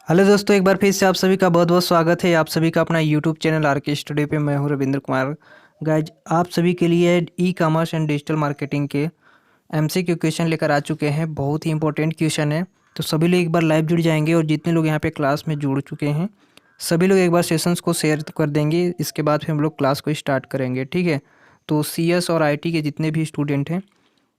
Hello दोस्तों, एक बार फिर से आप सभी का बहुत बहुत स्वागत है। आप सभी का अपना यूट्यूब चैनल आर के स्टूडियो पे। मैं हूं रविंद्र कुमार। गाइज, आप सभी के लिए e commerce and digital marketing के एमसीक्यू क्वेश्चन लेकर आ चुके हैं। बहुत ही इंपॉर्टेंट क्वेश्चन है, तो सभी लोग एक बार लाइव जुड़ जाएंगे और जितने लोग यहाँ पे क्लास में जुड़ चुके हैं सभी लोग एक बार सेशंस को शेयर कर देंगे। इसके बाद फिर हम लोग क्लास को स्टार्ट करेंगे, ठीक है। तो सीएस और आईटी के जितने भी स्टूडेंट हैं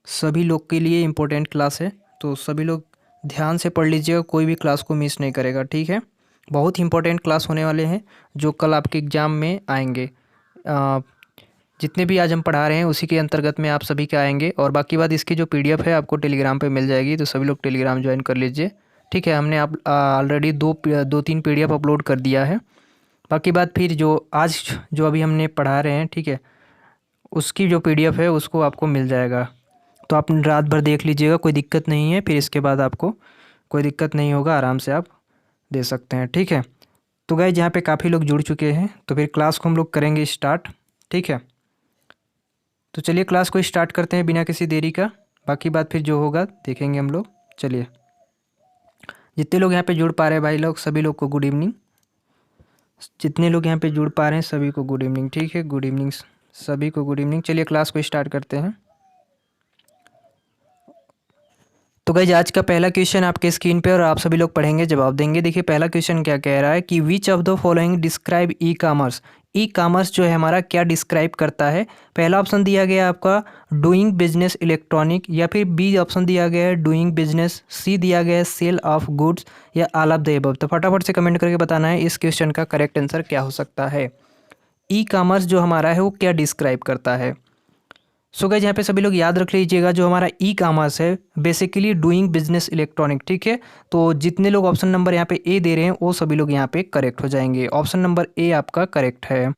सभी लोग के लिए इम्पोर्टेंट क्लास है, तो सभी लोग ध्यान से पढ़ लीजिएगा, कोई भी क्लास को मिस नहीं करेगा, ठीक है। बहुत ही इंपॉर्टेंट क्लास होने वाले हैं जो कल आपके एग्ज़ाम में आएंगे। अ, जितने भी आज हम पढ़ा रहे हैं उसी के अंतर्गत में आप सभी के आएंगे। और बाकी बात, इसकी जो पीडीएफ है आपको टेलीग्राम पे मिल जाएगी, तो सभी लोग टेलीग्राम ज्वाइन कर लीजिए, ठीक है। हमने आप ऑलरेडी दो तीन पीडीएफ अपलोड कर दिया है। बाकी बात, फिर जो आज जो अभी हमने पढ़ा रहे हैं, ठीक है, उसकी जो पीडीएफ है उसको आपको मिल जाएगा। तो आप रात भर देख लीजिएगा, कोई दिक्कत नहीं है। फिर इसके बाद आपको कोई दिक्कत नहीं होगा, आराम से आप दे सकते हैं, ठीक है। तो गाइज, यहाँ पे काफ़ी लोग जुड़ चुके हैं, तो फिर क्लास को हम लोग करेंगे स्टार्ट, ठीक है। तो चलिए क्लास को स्टार्ट करते हैं बिना किसी देरी का। बाकी बात फिर जो होगा देखेंगे हम लोग। चलिए, जितने लोग यहाँ पे जुड़ पा रहे हैं भाई लोग, सभी लोग को गुड इवनिंग। जितने लोग यहाँ पे जुड़ पा रहे हैं सभी को गुड इवनिंग, ठीक है। गुड इवनिंग, सभी को गुड इवनिंग। चलिए क्लास को स्टार्ट करते हैं। तो गाइज, आज का पहला क्वेश्चन आपके स्क्रीन पे और आप सभी लोग पढ़ेंगे, जवाब देंगे। देखिए पहला क्वेश्चन क्या कह रहा है कि which of the following describe e commerce. E commerce जो है हमारा क्या डिस्क्राइब करता है। पहला ऑप्शन दिया गया है आपका डूइंग बिजनेस इलेक्ट्रॉनिक, या फिर बी ऑप्शन दिया गया है डूइंग बिजनेस, सी दिया गया है सेल ऑफ गुड्स, या ऑल ऑफ द अबव। तो फटाफट से कमेंट करके बताना है इस क्वेश्चन का करेक्ट आंसर क्या हो सकता है। ई कॉमर्स जो हमारा है वो क्या डिस्क्राइब करता है। सो गाइस, यहाँ पे सभी लोग याद रख लीजिएगा, जो हमारा ई कॉमर्स है बेसिकली डूइंग बिजनेस इलेक्ट्रॉनिक, ठीक है। तो जितने लोग ऑप्शन नंबर यहाँ पे ए दे रहे हैं वो सभी लोग यहाँ पे करेक्ट हो जाएंगे। ऑप्शन नंबर ए आपका करेक्ट है।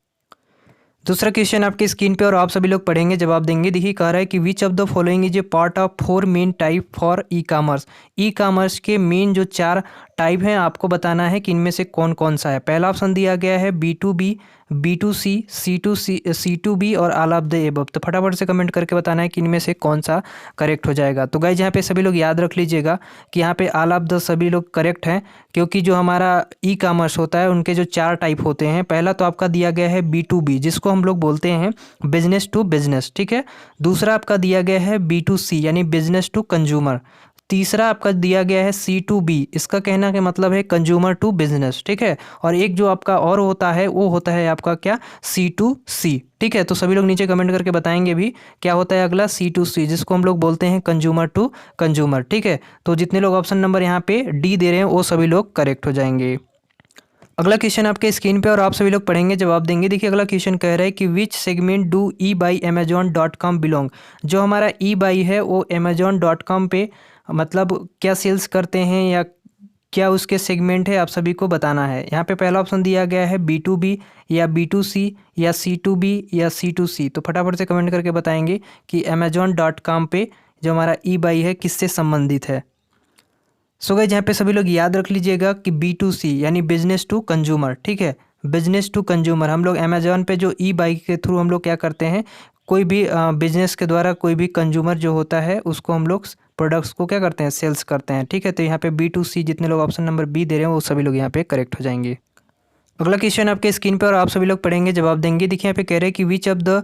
दूसरा क्वेश्चन आपकी स्क्रीन पे और आप सभी लोग पढ़ेंगे, जवाब देंगे। देखिए कह रहा है कि which of the following is a part of four main type for e commerce. E commerce के मेन जो चार टाइप हैं आपको बताना है कि इनमें से कौन कौन सा है। पहला ऑप्शन दिया गया है B2B, B2C, C2B और ऑल ऑफ द एबव। तो फटाफट से कमेंट करके बताना है कि इनमें से कौन सा करेक्ट हो जाएगा। तो गाइज, यहाँ पे सभी लोग याद रख लीजिएगा कि यहाँ पे ऑल ऑफ द सभी लोग करेक्ट हैं, क्योंकि जो हमारा ई कॉमर्स होता है उनके जो चार टाइप होते हैं। पहला तो आपका दिया गया है B2B, जिसको हम लोग बोलते हैं बिजनेस टू बिजनेस, ठीक है। दूसरा आपका दिया गया है B2C यानी बिजनेस टू कंज्यूमर। तीसरा आपका दिया गया है C2B, इसका कहना का मतलब है कंज्यूमर टू बिजनेस, ठीक है। और एक जो आपका और होता है वो होता है आपका क्या, C2C, ठीक है। तो सभी लोग नीचे कमेंट करके बताएंगे भी क्या होता है अगला C2C, जिसको हम लोग बोलते हैं कंज्यूमर टू कंज्यूमर, ठीक है। तो जितने लोग ऑप्शन नंबर यहाँ पे डी दे रहे हैं वो सभी लोग करेक्ट हो जाएंगे। अगला क्वेश्चन आपके स्क्रीन पे और आप सभी लोग पढ़ेंगे, जवाब देंगे। देखिए अगला क्वेश्चन कह रहा है कि विच segment do E by Amazon.com belong. जो हमारा ई बाई है वो Amazon.com पे मतलब क्या सेल्स करते हैं या क्या उसके सेगमेंट है, आप सभी को बताना है। यहाँ पे पहला ऑप्शन दिया गया है B2B या B2C या C2B या C2C। तो फटाफट से कमेंट करके बताएंगे कि Amazon.com पे जो हमारा ई बाई है किससे संबंधित है। सो गाइस, यहाँ पे सभी लोग याद रख लीजिएगा कि B2C यानी बिजनेस टू कंज्यूमर, ठीक है। बिजनेस टू कंज्यूमर हम लोग अमेजोन पे जो ई बाइक के थ्रू हम लोग क्या करते हैं, कोई भी बिजनेस के द्वारा कोई भी कंज्यूमर जो होता है उसको हम लोग प्रोडक्ट्स को क्या करते हैं, सेल्स करते हैं, ठीक है। तो यहाँ पे B2C जितने लोग ऑप्शन नंबर बी दे रहे हैं वो सभी लोग यहाँ पे करेक्ट हो जाएंगे। अगला क्वेश्चन आपके स्क्रीन पे और आप सभी लोग पढ़ेंगे, जवाब देंगे। देखिए यहाँ पे कह रहे हैं कि which of the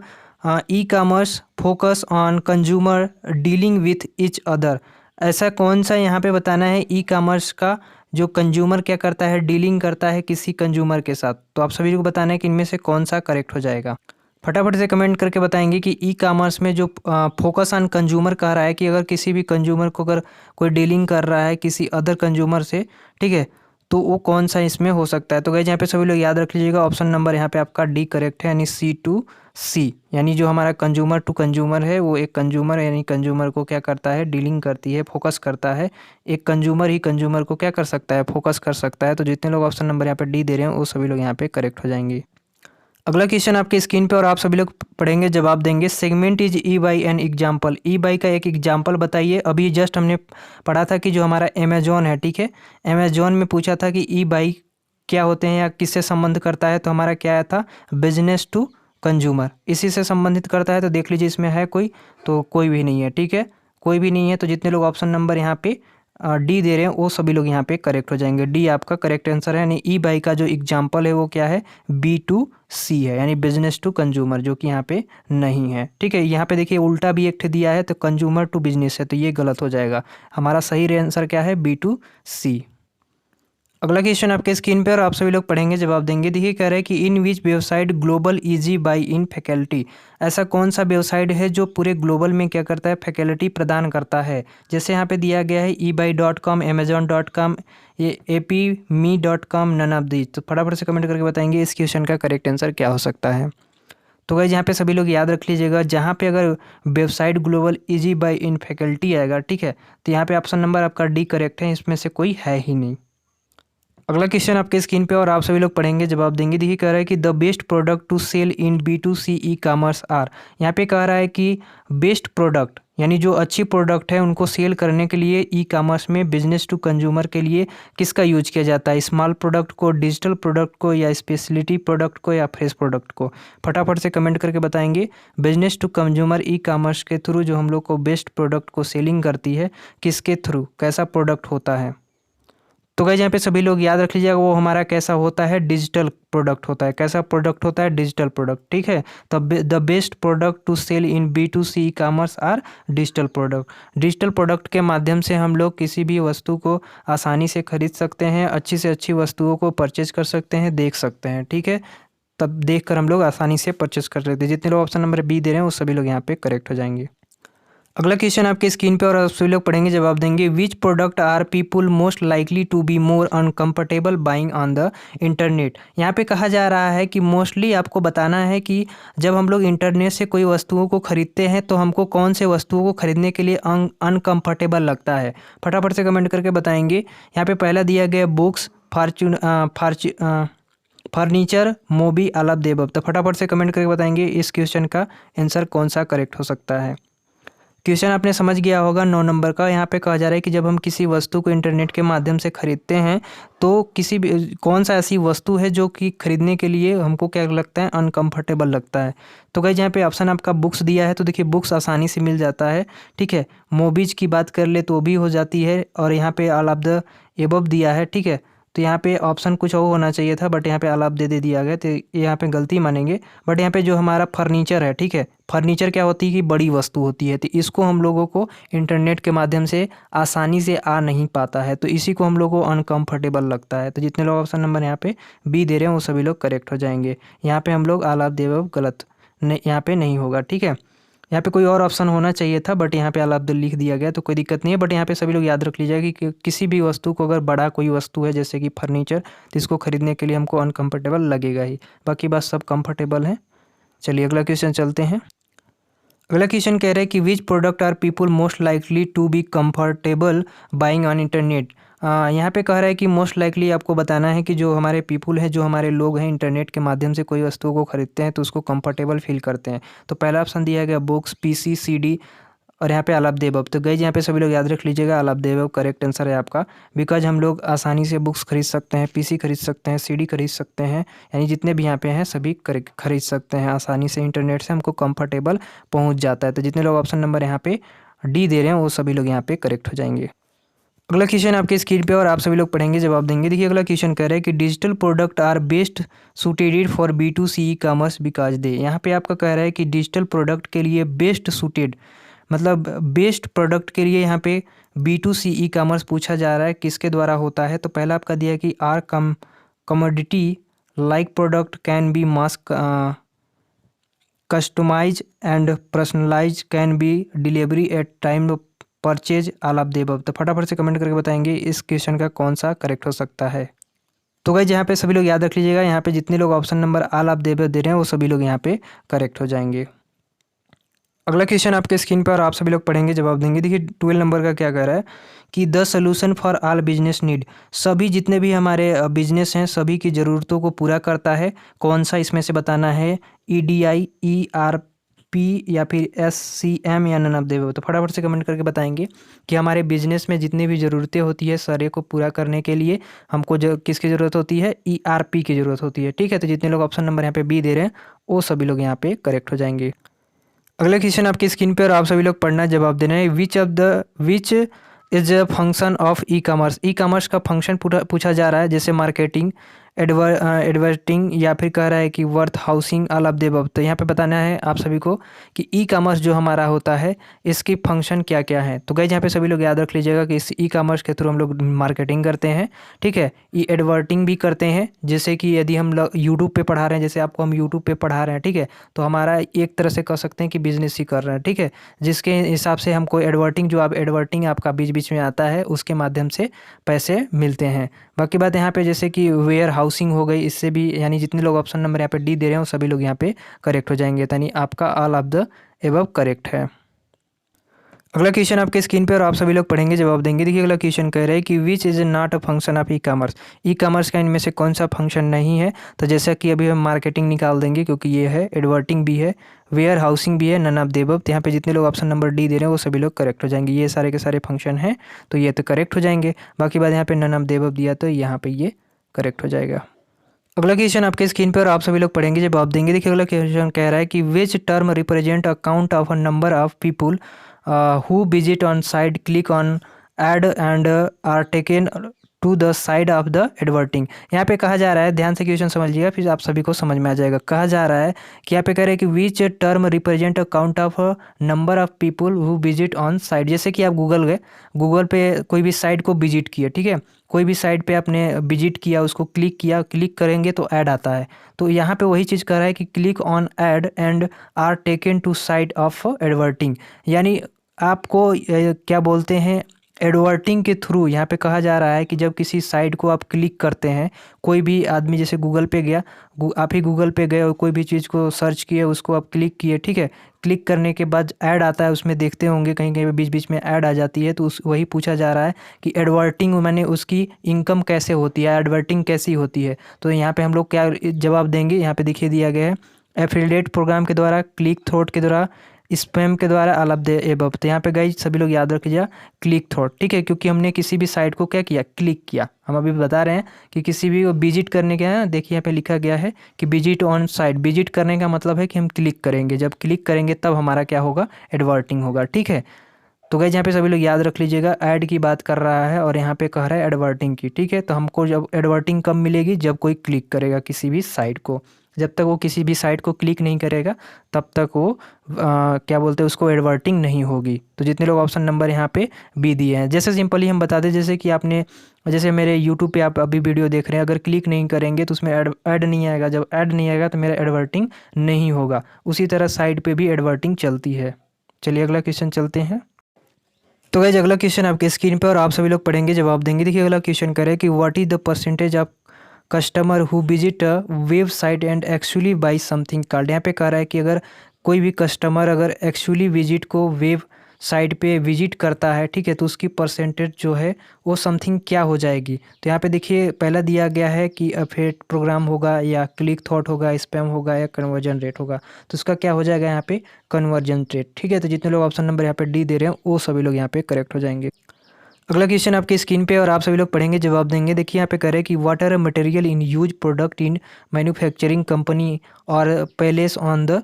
e commerce focus on consumer dealing with each other. ऐसा कौन सा यहाँ पे बताना है ई कॉमर्स का जो कंज्यूमर क्या करता है, डीलिंग करता है किसी कंज्यूमर के साथ। तो आप सभी को बताना है कि इनमें से कौन सा करेक्ट हो जाएगा। फटाफट से कमेंट करके बताएंगे कि ई कॉमर्स में जो फोकस ऑन कंज्यूमर कह रहा है कि अगर किसी भी कंज्यूमर को अगर कोई डीलिंग कर रहा है किसी अदर कंज्यूमर से, ठीक है, तो वो कौन सा इसमें हो सकता है। तो गाइस, यहाँ पे सभी लोग याद रख लीजिएगा, ऑप्शन नंबर यहाँ पे आपका डी करेक्ट है, यानी C2C। यानी जो हमारा कंज्यूमर टू कंज्यूमर है वो एक कंज्यूमर यानी कंज्यूमर को क्या करता है, डीलिंग करती है, फोकस करता है। एक कंज्यूमर ही कंज्यूमर को क्या कर सकता है, फोकस कर सकता है। तो जितने लोग ऑप्शन नंबर यहाँ पे डी दे रहे हैं वो सभी लोग यहाँ पे करेक्ट हो जाएंगे। अगला क्वेश्चन आपके स्क्रीन पे और आप सभी लोग पढ़ेंगे, जवाब देंगे। Segment is E by an example. E by का एक एग्जाम्पल बताइए। अभी जस्ट हमने पढ़ा था कि जो हमारा अमेजोन है, ठीक है, अमेजोन में पूछा था कि ई बाई क्या होते हैं या किससे संबंध करता है। तो हमारा क्या आया था, बिजनेस टू कंज्यूमर, इसी से संबंधित करता है। तो देख लीजिए इसमें है कोई, तो कोई भी नहीं है, ठीक है, कोई भी नहीं है। तो जितने लोग ऑप्शन नंबर यहाँ पे डी दे रहे हैं वो सभी लोग यहाँ पे करेक्ट हो जाएंगे। डी आपका करेक्ट आंसर है। यानी ई बाई का जो एग्जाम्पल है वो क्या है, B2C है, यानी बिजनेस टू कंज्यूमर, जो कि यहाँ पे नहीं है। ठीक है, यहाँ पे देखिए उल्टा भी एक दिया है, तो कंज्यूमर टू बिजनेस है, तो ये गलत हो जाएगा। हमारा सही आंसर क्या है, B2C। अगला क्वेश्चन आपके स्क्रीन पे और आप सभी लोग पढ़ेंगे, जवाब देंगे। देखिए कह रहा है कि in which website global easy by in faculty, ऐसा कौन सा वेबसाइट है जो पूरे ग्लोबल में क्या करता है, फैकल्टी प्रदान करता है। जैसे यहाँ पे दिया गया है ebuy.com, amazon.com, ये apme.com, नन ऑफ दीज। तो फटाफट से कमेंट करके बताएंगे इस क्वेश्चन का करेक्ट आंसर क्या हो सकता है। तो गाइस यहाँ पे सभी लोग याद रख लीजिएगा, जहाँ पे अगर website global easy by in faculty आएगा, ठीक है, तो यहाँ पे ऑप्शन नंबर आपका डी करेक्ट है, इसमें से कोई है ही नहीं। अगला क्वेश्चन आपके स्क्रीन पे और आप सभी लोग पढ़ेंगे, जवाब देंगे। देखिए कह रहा है कि the best product to sell in B2C e commerce are. यहाँ पे कह रहा है कि बेस्ट प्रोडक्ट यानी जो अच्छी प्रोडक्ट है उनको सेल करने के लिए ई कामर्स में बिजनेस टू कंज्यूमर के लिए किसका यूज किया जाता है, स्मॉल प्रोडक्ट को, डिजिटल प्रोडक्ट को, या स्पेशलिटी प्रोडक्ट को, या फ्रेश प्रोडक्ट को। फटाफट से कमेंट करके बताएंगे business to consumer e commerce के थ्रू जो हम लोग को बेस्ट प्रोडक्ट को सेलिंग करती है, किसके थ्रू, कैसा प्रोडक्ट होता है। तो गाइस यहाँ पे सभी लोग याद रख लीजिएगा, वो हमारा कैसा होता है, डिजिटल प्रोडक्ट होता है। कैसा प्रोडक्ट होता है, डिजिटल प्रोडक्ट। ठीक है, तो the best product to sell in B2C e commerce are digital product. Digital product के माध्यम से हम लोग किसी भी वस्तु को आसानी से खरीद सकते हैं, अच्छी से अच्छी वस्तुओं को परचेज कर सकते हैं, देख सकते हैं। ठीक है, तब देख कर हम लोग आसानी से परचेज कर सकते हैं। जितने लोग ऑप्शन नंबर बी दे रहे हैं वो सभी लोग यहाँ पे करेक्ट हो जाएंगे। अगला क्वेश्चन आपके स्क्रीन पे और आप सभी लोग पढ़ेंगे, जवाब देंगे। Which product are people most likely to be more uncomfortable buying on the internet. यहाँ पे कहा जा रहा है कि मोस्टली आपको बताना है कि जब हम लोग इंटरनेट से कोई वस्तुओं को खरीदते हैं तो हमको कौन से वस्तुओं को खरीदने के लिए अनकंफर्टेबल लगता है। फटाफट से कमेंट करके बताएंगे। यहाँ पे पहला दिया गया बुक्स, फर्नीचर, मोबी, आलाप देवब। तो फटाफट से कमेंट करके बताएंगे इस क्वेश्चन का आंसर कौन सा करेक्ट हो सकता है। क्वेश्चन आपने समझ गया होगा 9 नंबर का। यहाँ पे कहा जा रहा है कि जब हम किसी वस्तु को इंटरनेट के माध्यम से खरीदते हैं तो किसी भी कौन सा ऐसी वस्तु है जो कि खरीदने के लिए हमको क्या लगता है, अनकंफर्टेबल लगता है। तो गाइस यहाँ पे ऑप्शन आपका बुक्स दिया है, तो देखिए बुक्स आसानी से मिल जाता है। ठीक है, मोबीज की बात कर ले तो भी हो जाती है, और यहाँ पे ऑल ऑफ द एबव दिया है। ठीक है, तो यहाँ पे ऑप्शन कुछ और होना चाहिए था, बट यहाँ पे आलाप दे दिया गया, तो यहाँ पे गलती मानेंगे। बट यहाँ पे जो हमारा फर्नीचर है, ठीक है, फर्नीचर क्या होती है कि बड़ी वस्तु होती है, तो इसको हम लोगों को इंटरनेट के माध्यम से आसानी से आ नहीं पाता है, तो इसी को हम लोग को अनकंफर्टेबल लगता है। तो जितने लोग ऑप्शन नंबर यहाँ पे बी दे रहे हैं वो सभी लोग करेक्ट हो जाएंगे। यहाँ पे हम लोग आलाप दे गलत नहीं, यहाँ पे नहीं होगा। ठीक है, यहाँ पे कोई और ऑप्शन होना चाहिए था, बट यहाँ पे अल अब्दुल लिख दिया गया, तो कोई दिक्कत नहीं है। बट यहाँ पे सभी लोग याद रख लीजिएगा कि किसी भी वस्तु को अगर बड़ा कोई वस्तु है जैसे कि फर्नीचर, तो इसको खरीदने के लिए हमको अनकंफर्टेबल लगेगा ही, बाकी बात सब कंफर्टेबल है। चलिए अगला क्वेश्चन चलते हैं। अगला क्वेश्चन कह रहा है कि which product are people most likely to be comfortable buying on internet. यहाँ पे कह रहा है कि मोस्ट लाइकली आपको बताना है कि जो हमारे पीपुल हैं, जो हमारे लोग हैं, इंटरनेट के माध्यम से कोई वस्तुओं को खरीदते हैं तो उसको कंफर्टेबल फील करते हैं। तो पहला ऑप्शन दिया गया बुक्स, PC, CD, और यहाँ पे आलाप देवब। तो गाइस यहाँ पे सभी लोग याद रख लीजिएगा, आलाप देवब करेक्ट आंसर है आपका, बिकॉज हम लोग आसानी से बुक्स खरीद सकते हैं, PC खरीद सकते हैं, CD खरीद सकते हैं, यानी जितने भी यहाँ पे हैं सभी खरीद सकते हैं आसानी से। इंटरनेट से हमको कंफर्टेबल पहुँच जाता है। तो जितने लोग ऑप्शन नंबर यहाँ पे डी दे रहे हैं वो सभी लोग यहाँ पे करेक्ट हो जाएंगे। अगला क्वेश्चन आपके स्क्रीन पे और आप सभी लोग पढ़ेंगे, जवाब देंगे। देखिए अगला क्वेश्चन कह रहा है कि digital product are best suited for B2C e commerce because they. यहाँ पे आपका कह रहा है कि डिजिटल प्रोडक्ट के लिए बेस्ट सूटेड, मतलब बेस्ट प्रोडक्ट के लिए यहाँ पे B2C ई कामर्स पूछा जा रहा है, किसके द्वारा होता है। तो पहला आपका दिया है कि are commodity like product can be mass customize and personalize can be delivery at time purchase all of the above. तो फटाफट से कमेंट करके बताएंगे इस क्वेश्चन का कौन सा करेक्ट हो सकता है। तो गाइस यहाँ पे सभी लोग याद रख लीजिएगा, यहाँ पे जितने लोग option number all of the above दे रहे हैं वो सभी लोग यहाँ पे करेक्ट हो जाएंगे। अगला क्वेश्चन आपके स्क्रीन पर और आप सभी लोग पढ़ेंगे, जवाब देंगे। देखिए 12 नंबर का क्या कह रहा है कि the solution for all business need, सभी जितने भी हमारे बिजनेस हैं सभी की ज़रूरतों को पूरा करता है। कौन सा इसमें से बताना है, EDI, ERP या फिर SCM या नन ऑफ द अबव। तो फटाफट से कमेंट करके बताएंगे कि हमारे बिजनेस में जितनी भी ज़रूरतें होती है सारे को पूरा करने के लिए हमको जो किसकी ज़रूरत होती है, ERP की ज़रूरत होती है। ठीक है, तो जितने लोग ऑप्शन नंबर यहाँ पे बी दे रहे हैं वो सभी लोग यहाँ पे करेक्ट हो जाएंगे। अगला क्वेश्चन आपकी स्क्रीन पे और आप सभी लोग पढ़ना जवाब देना है। Which is a function of e commerce. E commerce का फंक्शन पूछा जा रहा है, जैसे मार्केटिंग, एडवर्टिंग, या फिर कह रहा है कि worth housing, all of the above. तो यहाँ पे बताना है आप सभी को कि ई कॉमर्स जो हमारा होता है इसकी फंक्शन क्या क्या है। तो गाइस यहाँ पे सभी लोग याद रख लीजिएगा कि इस ई कॉमर्स के थ्रू हम लोग मार्केटिंग करते हैं, ठीक है। ई एडवर्टिंग भी करते हैं, जैसे कि यदि हम लोग यूट्यूब पे पढ़ा रहे हैं, जैसे आपको हम यूट्यूब पे पढ़ा रहे हैं, ठीक है, तो हमारा एक तरह से कह सकते हैं कि बिजनेस ही कर रहे हैं, ठीक है। जिसके हिसाब से हमको एडवर्टिंग, जो आप एडवर्टिंग आपका बीच बीच में आता है, उसके माध्यम से पैसे मिलते हैं। बाकी बात यहाँ पे जैसे कि वेयर हाउसिंग हो गई, इससे भी यानी जितने लोग ऑप्शन नंबर यहाँ पे डी दे रहे हैं वो सभी लोग यहाँ पे करेक्ट हो जाएंगे, यानी आपका all of the above correct है। अगला क्वेश्चन आपके स्क्रीन पे और आप सभी लोग पढ़ेंगे, जवाब देंगे। देखिए अगला क्वेश्चन कह रहा है कि which is not a function of e commerce. E commerce का इनमें से कौन सा फंक्शन नहीं है। तो जैसा कि अभी हम मार्केटिंग निकाल देंगे, क्योंकि ये है, एडवर्टिंग भी है, वेयर हाउसिंग भी है, नन ऑफ द अबव। तो यहाँ पे जितने लोग ऑप्शन नंबर डी दे रहे हैं वो सभी लोग करेक्ट हो जाएंगे, ये सारे के सारे फंक्शन हैं तो ये तो करेक्ट हो जाएंगे। बाकी बात यहाँ पे नन ऑफ द अबव दिया तो यहाँ पे ये करेक्ट हो जाएगा। अगला क्वेश्चन आपके स्क्रीन पर और आप सभी लोग पढ़ेंगे, जवाब देंगे। देखिए अगला क्वेश्चन कह रहा है कि which term represent a count of a number of people who visit on site, click on ad and are taken to the side of the advertising. यहाँ पे कहा जा रहा है, ध्यान से क्वेश्चन समझिएगा फिर आप सभी को समझ में आ जाएगा। कहा जा रहा है कि यहाँ पे कह रहे हैं कि which term represent a count of number of people who visit on site. जैसे कि आप गूगल गए, गूगल पे कोई भी साइट को विजिट किया, ठीक है, कोई भी साइट पे आपने विजिट किया, उसको क्लिक किया, क्लिक करेंगे तो ऐड आता है। तो यहाँ पे वही चीज़ कर रहा है कि click on ad and are taken to site of advertising, यानी आपको क्या बोलते हैं, एडवर्टिंग के थ्रू यहाँ पे कहा जा रहा है कि जब किसी साइट को आप क्लिक करते हैं, कोई भी आदमी जैसे गूगल पे गया, आप ही गूगल पे गए और कोई भी चीज़ को सर्च किए, उसको आप क्लिक किए, ठीक है, क्लिक करने के बाद ऐड आता है, उसमें देखते होंगे कहीं कहीं बीच बीच में ऐड आ जाती है, तो उस वही पूछा जा रहा है कि एडवर्टिंग मैंने उसकी इनकम कैसे होती है, एडवर्टिंग कैसी होती है। तो यहाँ पे हम लोग क्या जवाब देंगे, यहाँ पे देखिए दिया गया है, एफिलिएट प्रोग्राम के द्वारा, क्लिक थ्रोट के द्वारा, स्पैम के द्वारा, ऑल ऑफ द एबव। तो यहाँ पे गाइस सभी लोग याद रखिएगा क्लिक थ्रोट, ठीक है, क्योंकि हमने किसी भी साइट को क्या किया, क्लिक किया। हम अभी बता रहे हैं कि किसी भी विजिट करने के हैं, देखिए यहाँ पे लिखा गया है कि विजिट ऑन साइट। विजिट करने का मतलब है कि हम क्लिक करेंगे, जब क्लिक करेंगे तब हमारा क्या होगा, एडवर्टिंग होगा, ठीक है। तो गाइस यहाँ पे सभी लोग याद रख लीजिएगा, ऐड की बात कर रहा है और यहाँ पे कह रहा है एडवर्टिंग की, ठीक है। तो हमको जब एडवर्टिंग कब मिलेगी, जब कोई क्लिक करेगा किसी भी साइट को। जब तक वो किसी भी साइट को क्लिक नहीं करेगा तब तक वो क्या बोलते हैं, उसको एडवर्टिंग नहीं होगी। तो जितने लोग ऑप्शन नंबर यहाँ पे बी दिए हैं, जैसे सिंपली हम बता दें, जैसे कि आपने, जैसे मेरे यूट्यूब पे आप अभी वीडियो देख रहे हैं, अगर क्लिक नहीं करेंगे तो उसमें ऐड नहीं आएगा, जब ऐड नहीं आएगा तो मेरा एडवर्टिंग नहीं होगा। उसी तरह साइट पे भी एडवर्टिंग चलती है। चलिए अगला क्वेश्चन चलते हैं। तो गाइस अगला क्वेश्चन आपके स्क्रीन पे और आप सभी लोग पढ़ेंगे, जवाब देंगे। देखिए अगला क्वेश्चन करे कि what is the percentage of customer who visit a website and actually by something called. यहाँ पे कह रहा है कि अगर कोई भी कस्टमर अगर एक्चुअली विजिट को वेब साइट पे विजिट करता है, ठीक है, तो उसकी परसेंटेज जो है वो समथिंग क्या हो जाएगी। तो यहाँ पे देखिए पहला दिया गया है कि अफेक्ट प्रोग्राम होगा, या क्लिक थॉट होगा, स्पैम होगा, या कन्वर्जन रेट होगा। तो उसका क्या हो जाएगा यहाँ पे, कन्वर्जन रेट, ठीक है। तो जितने लोग ऑप्शन नंबर यहाँ पे डी दे रहे हैं वो सभी लोग यहाँ पे करेक्ट हो जाएंगे। अगला क्वेश्चन आपके स्क्रीन पे और आप सभी लोग पढ़ेंगे, जवाब देंगे। देखिए यहाँ पे कह रहे हैं कि what are material in use product in manufacturing company और placed on the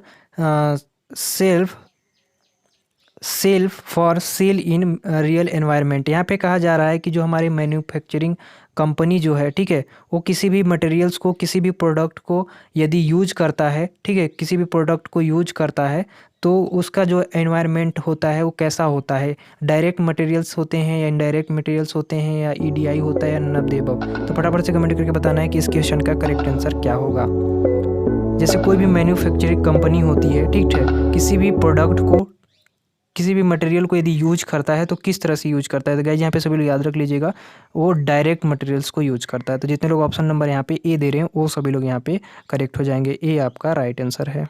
shelf shelf for sale in real environment. यहाँ पे कहा जा रहा है कि जो हमारी मैन्युफैक्चरिंग कंपनी जो है, ठीक है, वो किसी भी मटेरियल्स को, किसी भी प्रोडक्ट को यदि यूज करता है, ठीक है, किसी भी प्रोडक्ट को यूज करता है तो उसका जो एनवायरनमेंट होता है वो कैसा होता है, डायरेक्ट मटेरियल्स होते हैं या इनडायरेक्ट मटेरियल्स होते हैं, या ईडीआई होता है, या नन ऑफ द अबव। तो फटाफट से कमेंट करके बताना है कि इस क्वेश्चन का करेक्ट आंसर क्या होगा। जैसे कोई भी मैन्युफैक्चरिंग कंपनी होती है, ठीक है, किसी भी प्रोडक्ट को, किसी भी मटेरियल को यदि यूज करता है तो किस तरह से यूज करता है। तो गाइस यहाँ पे सभी लोग याद रख लीजिएगा, वो डायरेक्ट मटेरियल्स को यूज करता है। तो जितने लोग ऑप्शन नंबर यहाँ पे ए दे रहे हैं वो सभी लोग यहाँ पे करेक्ट हो जाएंगे, ए आपका राइट आंसर है।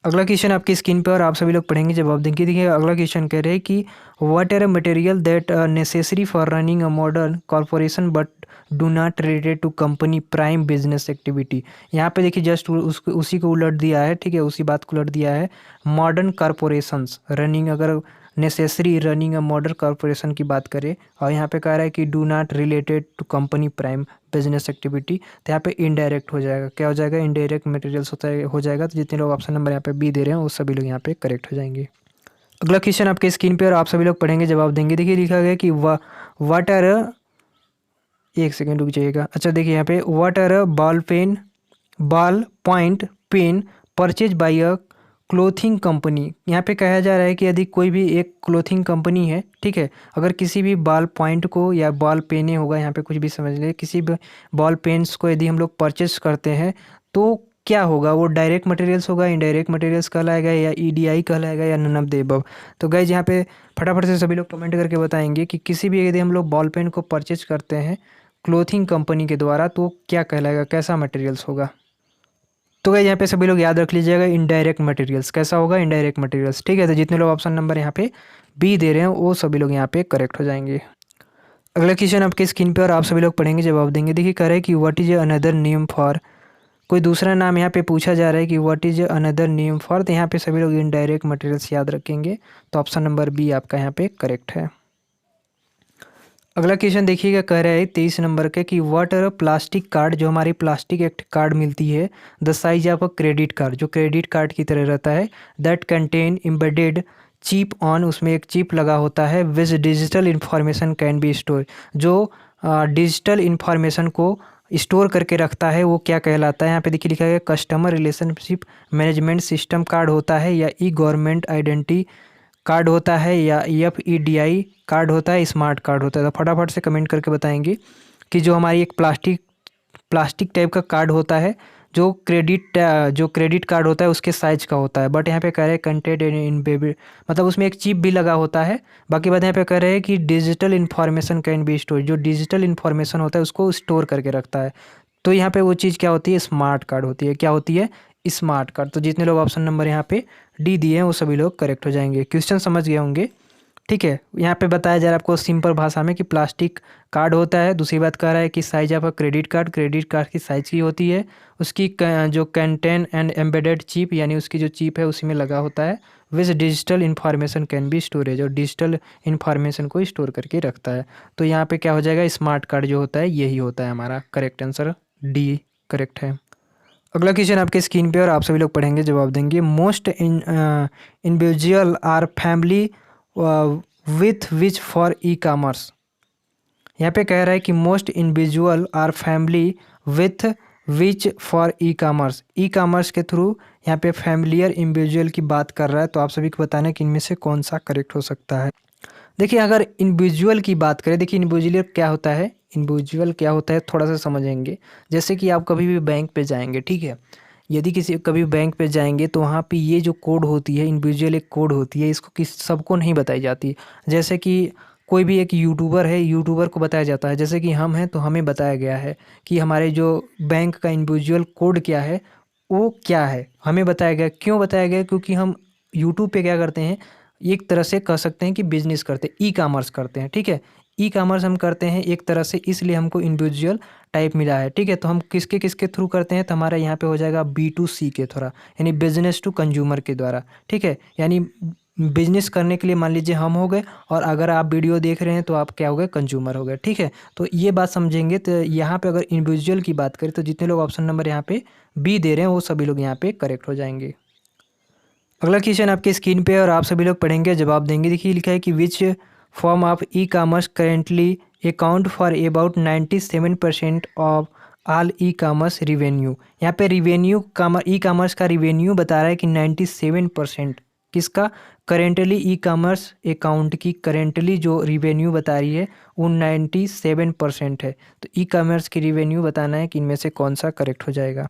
अगला क्वेश्चन आपकी स्क्रीन पे और आप सभी लोग पढ़ेंगे, जवाब देंगे। देखिए अगला क्वेश्चन कह रहे हैं कि what are a material that necessary for running a modern corporation but do not related to company prime business activity. यहाँ पे देखिए जस्ट उसी को उलट दिया है, ठीक है, उसी बात को उलट दिया है। मॉडर्न कॉर्पोरेशंस रनिंग, अगर necessary running a modern corporation की बात करें, और यहाँ पे कह रहा है कि do not related to company prime business activity, तो यहाँ पे इनडायरेक्ट हो जाएगा, क्या हो जाएगा, इनडायरेक्ट मटेरियल्स होता है हो जाएगा। तो जितने लोग ऑप्शन नंबर यहाँ पे बी दे रहे हैं वो सभी लोग यहाँ पे करेक्ट हो जाएंगे। अगला क्वेश्चन आपके स्क्रीन पे और आप सभी लोग पढ़ेंगे, जवाब देंगे। देखिए लिखा गया कि वाट आर, एक सेकेंड रुक जाइएगा। अच्छा देखिए यहाँ पे, what are ball point pen purchase by a clothing company. यहाँ पे कहा जा रहा है कि यदि कोई भी एक क्लोथिंग कंपनी है, ठीक है, अगर किसी भी बॉल पॉइंट को या बॉल पेने होगा, यहाँ पे कुछ भी समझ ले, किसी भी बॉल पेन्स को यदि हम लोग परचेस करते हैं तो क्या होगा, वो डायरेक्ट मटेरियल्स होगा, इनडायरेक्ट मटेरियल्स कहलाएगा, या ईडीआई कहलाएगा, या नन ऑफ द अबव। तो गाइज यहाँ पे फटाफट से सभी लोग कमेंट करके बताएंगे कि किसी भी यदि हम लोग बॉल पेन को परचेज करते हैं क्लोथिंग कंपनी के द्वारा तो क्या कहलाएगा, कैसा मटेरियल्स होगा। तो गाइस यहाँ पे सभी लोग याद रख लीजिएगा, इनडायरेक्ट मटेरियल्स। कैसा होगा, इनडायरेक्ट मटेरियल्स। ठीक है, तो जितने लोग ऑप्शन नंबर यहाँ पे बी दे रहे हैं वो सभी लोग यहाँ पे करेक्ट हो जाएंगे। अगला क्वेश्चन आपके स्क्रीन पे और आप सभी लोग पढ़ेंगे, जवाब देंगे। देखिए कह रहे हैं कि what is another name for, कोई दूसरा नाम यहाँ पे पूछा जा रहा है कि what is another name for, तो यहाँ पे सभी लोग इनडायरेक्ट मटेरियल्स याद रखेंगे। तो ऑप्शन नंबर बी आपका यहाँ पे करेक्ट है। अगला क्वेश्चन देखिएगा, कह रहा है 23 नंबर का कि व्हाट आर प्लास्टिक कार्ड, जो हमारी प्लास्टिक एक कार्ड मिलती है, the size of a credit card, जो क्रेडिट कार्ड की तरह रहता है, that contain embedded chip on, उसमें एक चिप लगा होता है, which digital information can be store, जो डिजिटल इंफॉर्मेशन को स्टोर करके रखता है, वो क्या कहलाता है। यहाँ पे देखिए लिखा है customer relationship management system card होता है, या ई गवर्नमेंट आइडेंटिटी कार्ड होता है, या एफईडीआई कार्ड होता है, स्मार्ट कार्ड होता है। तो फटाफट से कमेंट करके बताएंगे कि जो हमारी एक प्लास्टिक टाइप का कार्ड होता है, जो क्रेडिट कार्ड होता है उसके साइज का होता है, बट यहाँ पे कह रहे हैं कंटेंट इन बेबी, मतलब उसमें एक चिप भी लगा होता है। बाकी बात यहाँ पे कह रहे हैं कि digital information can be store, जो डिजिटल इन्फॉर्मेशन होता है उसको स्टोर करके रखता है। तो यहाँ पे वो चीज़ क्या होती है, स्मार्ट कार्ड होती है। क्या होती है, स्मार्ट कार्ड। तो जितने लोग ऑप्शन नंबर यहाँ पे डी दिए हैं वो सभी लोग करेक्ट हो जाएंगे। क्वेश्चन समझ गए होंगे। ठीक है, यहाँ पे बताया जा रहा है आपको सिंपल भाषा में कि प्लास्टिक कार्ड होता है। दूसरी बात कह रहा है कि size of a credit card की साइज की होती है, उसकी जो कंटेन एंड एम्बेडेड चिप, यानी उसकी जो चिप है उसी में लगा होता है, which digital information can be storage, और डिजिटल इन्फॉर्मेशन को स्टोर करके रखता है। तो यहाँ पे क्या हो जाएगा, स्मार्ट कार्ड जो होता है यही होता है हमारा। करेक्ट आंसर डी करेक्ट है। अगला क्वेश्चन आपके स्क्रीन पे और आप सभी लोग पढ़ेंगे, जवाब देंगे। Most individual are family with which for e commerce. यहाँ पे कह रहा है कि most individual are family with which for e commerce के थ्रू यहाँ पे फैमिलियर इंडिविजुअल की बात कर रहा है। तो आप सभी को बताना है कि इनमें से कौन सा करेक्ट हो सकता है। देखिए अगर इंडिविजुअल की बात करें, देखिए इंडिविजुअल क्या होता है, इंडिविजुअल क्या होता है थोड़ा सा समझेंगे। जैसे कि आप कभी भी बैंक पे जाएंगे, ठीक है, यदि किसी कभी बैंक पे जाएंगे तो वहाँ पे ये जो कोड होती है, इंडिविजुअल एक कोड होती है, इसको किस सबको नहीं बताई जाती। जैसे कि कोई भी एक यूट्यूबर है, यूट्यूबर को बताया जाता है, जैसे कि हम हैं तो हमें बताया गया है कि हमारे जो बैंक का इंडिविजुअल कोड क्या है, वो क्या है, हमें बताया गया। क्यों बताया गया, क्योंकि हम यूट्यूब पे क्या करते हैं, एक तरह से कह सकते हैं कि बिजनेस करते हैं, ई कामर्स करते हैं। ठीक है, ई कामर्स हम करते हैं एक तरह से, इसलिए हमको इंडिविजुअल टाइप मिला है। ठीक है, तो हम किसके किसके थ्रू करते हैं, तो हमारा यहाँ पे हो जाएगा B2C के थ्रू, यानी बिजनेस टू कंज्यूमर के द्वारा। ठीक है, यानी बिजनेस करने के लिए मान लीजिए हम हो गए, और अगर आप वीडियो देख रहे हैं तो आप क्या हो गए, कंज्यूमर हो गए। ठीक है, तो ये बात समझेंगे। तो यहाँ पे अगर इंडिविजुअल की बात करें तो जितने लोग ऑप्शन नंबर यहाँ पे बी दे रहे हैं वो सभी लोग यहाँ पे करेक्ट हो जाएंगे। अगला क्वेश्चन आपके स्क्रीन पे और आप सभी लोग पढ़ेंगे, जवाब देंगे। देखिए लिखा है कि which form of E commerce currently account for about 97% of all e commerce revenue. यहाँ पे रिवेन्यू ई कामर्स का रिवेन्यू बता रहा है कि 97% किसका, करेंटली ई कामर्स अकाउंट की करेंटली जो रिवेन्यू बता रही है वो 97% है। तो ई कामर्स की रिवेन्यू बताना है कि इनमें से कौन सा करेक्ट हो जाएगा।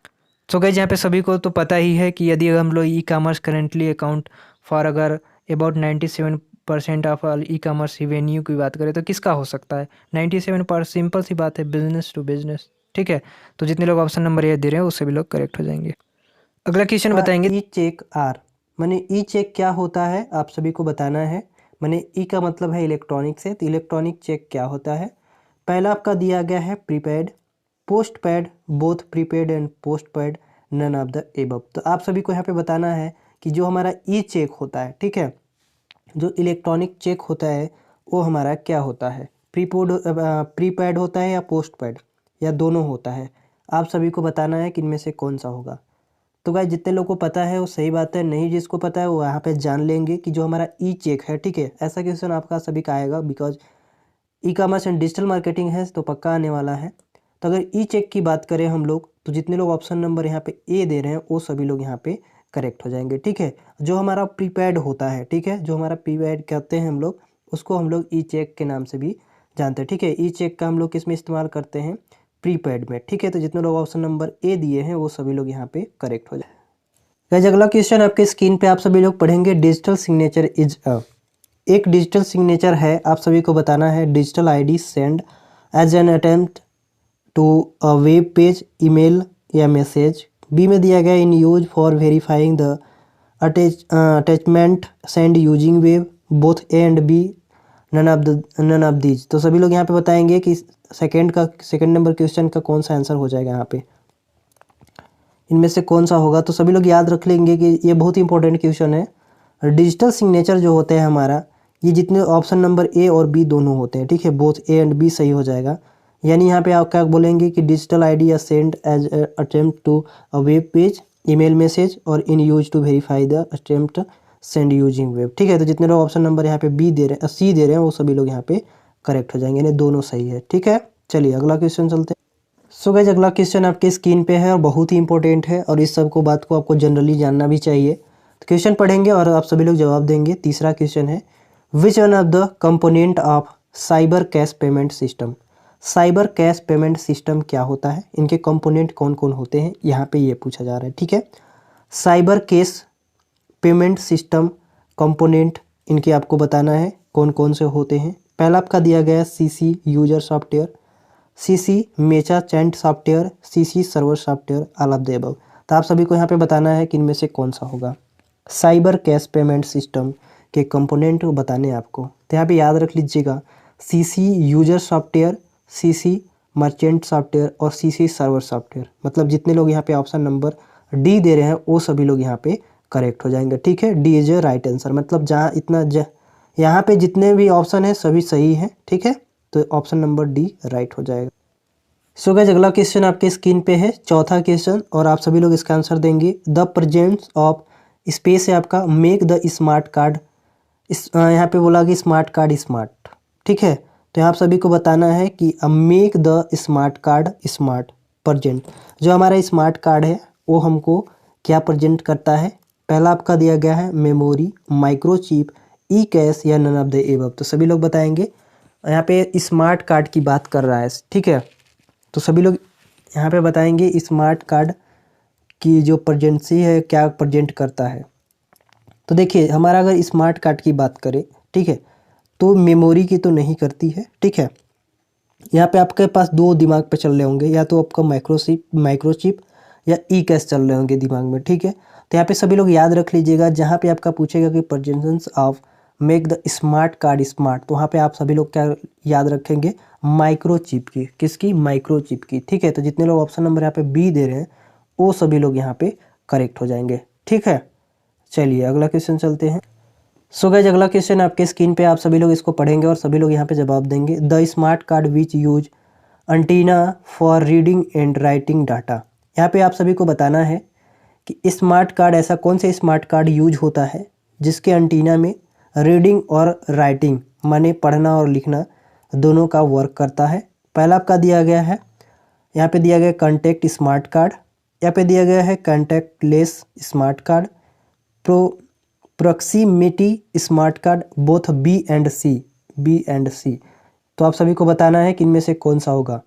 सो गाइस यहाँ पे सभी को तो पता ही है कि यदि हम लोग e commerce currently account for अगर about 97% of all e commerce revenue की बात करें तो किसका हो सकता है, 97%। सिंपल सी बात है, बिजनेस टू बिजनेस। ठीक है, तो जितने लोग ऑप्शन नंबर ये दे रहे हैं वो सभी लोग करेक्ट हो जाएंगे। अगला क्वेश्चन बताएंगे। ई चेक आर माने ई चेक क्या होता है आप सभी को बताना है। माने ई का मतलब है इलेक्ट्रॉनिक से, तो इलेक्ट्रॉनिक चेक क्या होता है। पहला आपका दिया गया है prepaid, postpaid, both prepaid and postpaid, none of the above. तो आप सभी को यहाँ पे बताना है कि जो हमारा ई चेक होता है, ठीक है, जो इलेक्ट्रॉनिक चेक होता है वो हमारा क्या होता है, प्रीपेड होता है या पोस्ट पेड, या दोनों होता है। आप सभी को बताना है कि इनमें से कौन सा होगा। तो गाइस जितने लोगों को पता है वो सही बात है, नहीं जिसको पता है वो यहाँ पे जान लेंगे कि जो हमारा ई चेक है, ठीक है, ऐसा क्वेश्चन आपका सभी का आएगा because e commerce and digital marketing है तो पक्का आने वाला है। तो अगर ई चेक की बात करें हम लोग तो जितने लोग ऑप्शन नंबर यहाँ पे ए दे रहे हैं वो सभी लोग यहाँ पे करेक्ट हो जाएंगे, ठीक है। जो हमारा प्रीपेड होता है, ठीक है, जो हमारा प्रीपेड कहते हैं हम लोग, उसको हम लोग ई चेक के नाम से भी जानते हैं, ठीक है। ई चेक का हम लोग किस में इस्तेमाल करते हैं, प्रीपेड में, ठीक है। तो जितने लोग ऑप्शन नंबर ए दिए हैं वो सभी लोग यहाँ पे करेक्ट हो जाए। गाइस अगला क्वेश्चन आपके स्क्रीन पे आप सभी लोग पढ़ेंगे, डिजिटल सिग्नेचर इज अ, एक डिजिटल सिग्नेचर है, आप सभी को बताना है digital ID send as an attempt to a web page, email या मैसेज। बी में दिया गया in use for verifying the attachment send using web, both A and B, none of these. तो सभी लोग यहाँ पे बताएंगे कि सेकंड नंबर क्वेश्चन का कौन सा आंसर हो जाएगा यहाँ पे, इनमें से कौन सा होगा। तो सभी लोग याद रख लेंगे कि ये बहुत ही इंपॉर्टेंट क्वेश्चन है। डिजिटल सिग्नेचर जो होते हैं हमारा, ये जितने ऑप्शन नंबर ए और बी दोनों होते हैं, ठीक है, बोथ ए एंड बी सही हो जाएगा। यानी यहाँ पे आप क्या बोलेंगे कि डिजिटल आईडी या send as attempt to a web page, email message और in use to verify the attempt send using web, ठीक है। तो जितने लोग ऑप्शन नंबर यहाँ पे बी दे रहे हैं, सी दे रहे हैं, वो सभी लोग यहाँ पे करेक्ट हो जाएंगे, यानी दोनों सही है, ठीक है। चलिए अगला क्वेश्चन चलते हैं। सो गाइस अगला क्वेश्चन आपके स्क्रीन पे है और बहुत ही इंपॉर्टेंट है और इस सब को बात को आपको जनरली जानना भी चाहिए। तो क्वेश्चन पढ़ेंगे और आप सभी लोग जवाब देंगे। तीसरा क्वेश्चन है, which one of the component of cyber cash payment system. Cyber cash payment system क्या होता है, इनके कंपोनेंट कौन कौन होते हैं, यहाँ पे ये पूछा जा रहा है, ठीक है। Cyber cash payment system component इनके आपको बताना है कौन कौन से होते हैं। पहला आपका दिया गया है CC user software, CC mecha chat software, CC server software, all of the above. तो आप सभी को यहाँ पे बताना है कि इनमें से कौन सा होगा। साइबर कैश पेमेंट सिस्टम के कंपोनेंट बताने हैं आपको, तो यहाँ पे याद रख लीजिएगा, CC user software, CC merchant software और सीसी सर्वर सॉफ्टवेयर। मतलब जितने लोग यहाँ पे ऑप्शन नंबर डी दे रहे हैं वो सभी लोग यहाँ पे करेक्ट हो जाएंगे, ठीक है। D is a right answer, मतलब यहाँ पे जितने भी ऑप्शन है सभी सही है, ठीक है। तो ऑप्शन नंबर डी राइट हो जाएगा। सो गाइस अगला क्वेश्चन आपके स्क्रीन पे है, चौथा क्वेश्चन, और आप सभी लोग इसका आंसर देंगे। द प्रेजेंस ऑफ स्पेस है आपका, मेक द स्मार्ट कार्ड, यहाँ पे बोला कि स्मार्ट कार्ड स्मार्ट, ठीक है। तो यहाँ आप सभी को बताना है कि make the smart card smart present. जो हमारा स्मार्ट कार्ड है वो हमको क्या प्रेजेंट करता है। पहला आपका दिया गया है मेमोरी, माइक्रोचिप, ई कैश या नन ऑफ द एबव। तो सभी लोग बताएंगे, यहाँ पे स्मार्ट कार्ड की बात कर रहा है, ठीक है। तो सभी लोग यहाँ पे बताएंगे स्मार्ट कार्ड की जो प्रेजेंसी है क्या प्रेजेंट करता है। तो देखिए हमारा अगर स्मार्ट कार्ड की बात करें, ठीक है, तो मेमोरी की तो नहीं करती है, ठीक है। यहाँ पे आपके पास दो दिमाग पे चल रहे होंगे, या तो आपका माइक्रोचिप या ई कैश चल रहे होंगे दिमाग में, ठीक है। तो यहाँ पे सभी लोग याद रख लीजिएगा, जहाँ पे आपका पूछेगा कि presence of make the smart card smart, तो वहाँ पे आप सभी लोग क्या याद रखेंगे, माइक्रोचिप की, किसकी, माइक्रोचिप की, ठीक है। तो जितने लोग ऑप्शन नंबर यहाँ पे बी दे रहे हैं वो सभी लोग यहाँ पे करेक्ट हो जाएंगे, ठीक है। चलिए अगला क्वेश्चन चलते हैं। सो गाइस अगला क्वेश्चन आपके स्क्रीन पे, आप सभी लोग इसको पढ़ेंगे और सभी लोग यहाँ पे जवाब देंगे। The smart card which use antenna for reading and writing data. यहाँ पे आप सभी को बताना है कि स्मार्ट कार्ड, ऐसा कौन सा स्मार्ट कार्ड यूज होता है जिसके एंटीना में रीडिंग और राइटिंग माने पढ़ना और लिखना दोनों का वर्क करता है। पहला आपका दिया गया है, यहाँ पे दिया गया कॉन्टैक्ट स्मार्ट कार्ड, यहाँ पे दिया गया है contactless smart card, proximity smart card, both B and C. तो आप सभी को बताना है कि इनमें से कौन सा होगा।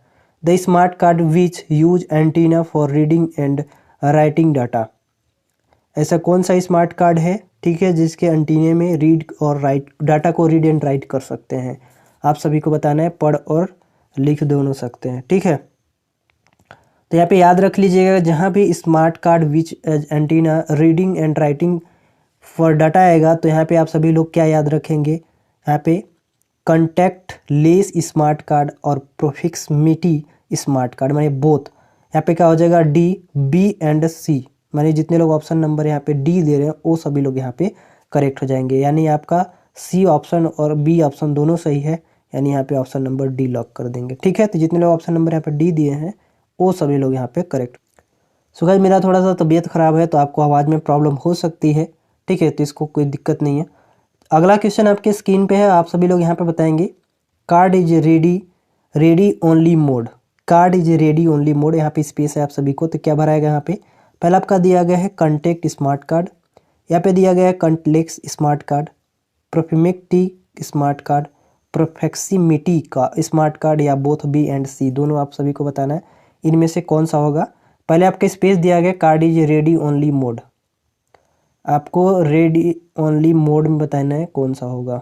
The smart card which use antenna for reading and writing data. ऐसा कौन सा स्मार्ट कार्ड है, ठीक है, जिसके एंटीने में रीड और राइट, डाटा को रीड एंड राइट कर सकते हैं। आप सभी को बताना है, पढ़ और लिख दोनों सकते हैं, ठीक है। तो यहाँ पे याद रख लीजिएगा, जहाँ भी smart card which antenna reading and writing for data आएगा तो यहाँ पे आप सभी लोग क्या याद रखेंगे, यहाँ पे कॉन्टैक्ट लेस स्मार्ट कार्ड और प्रोक्सिमिटी स्मार्ट कार्ड माने बोथ। यहाँ पे क्या हो जाएगा, डी, बी एंड सी, माने जितने लोग ऑप्शन नंबर यहाँ पे डी दे रहे हैं वो सभी लोग यहाँ पे करेक्ट हो जाएंगे। यानी आपका सी ऑप्शन और बी ऑप्शन दोनों सही है, यानी यहाँ पे ऑप्शन नंबर डी लॉक कर देंगे, ठीक है। तो जितने लोग ऑप्शन नंबर यहाँ पे डी दिए हैं वो सभी लोग यहाँ पे करेक्ट। सो गाइस मेरा थोड़ा सा तबीयत ख़राब है तो आपको आवाज़ में प्रॉब्लम हो सकती है, ठीक है, तो इसको कोई दिक्कत नहीं है। अगला क्वेश्चन आपके स्क्रीन पे है, आप सभी लोग यहाँ पे बताएंगे card is ready, ready only mode. Card is ready only mode, यहाँ पे स्पेस है आप सभी को, तो क्या भराएगा यहाँ पे। पहला आपका दिया गया है कॉन्टेक्ट स्मार्ट कार्ड, यहाँ पे दिया गया है complex smart card, proximity smart card, proximity का स्मार्ट कार्ड, या बोथ बी एंड सी, दोनों आप सभी को बताना है इनमें से कौन सा होगा। पहले आपके स्पेस दिया गया card is ready only mode, आपको रेडी ओनली मोड में बताना है कौन सा होगा।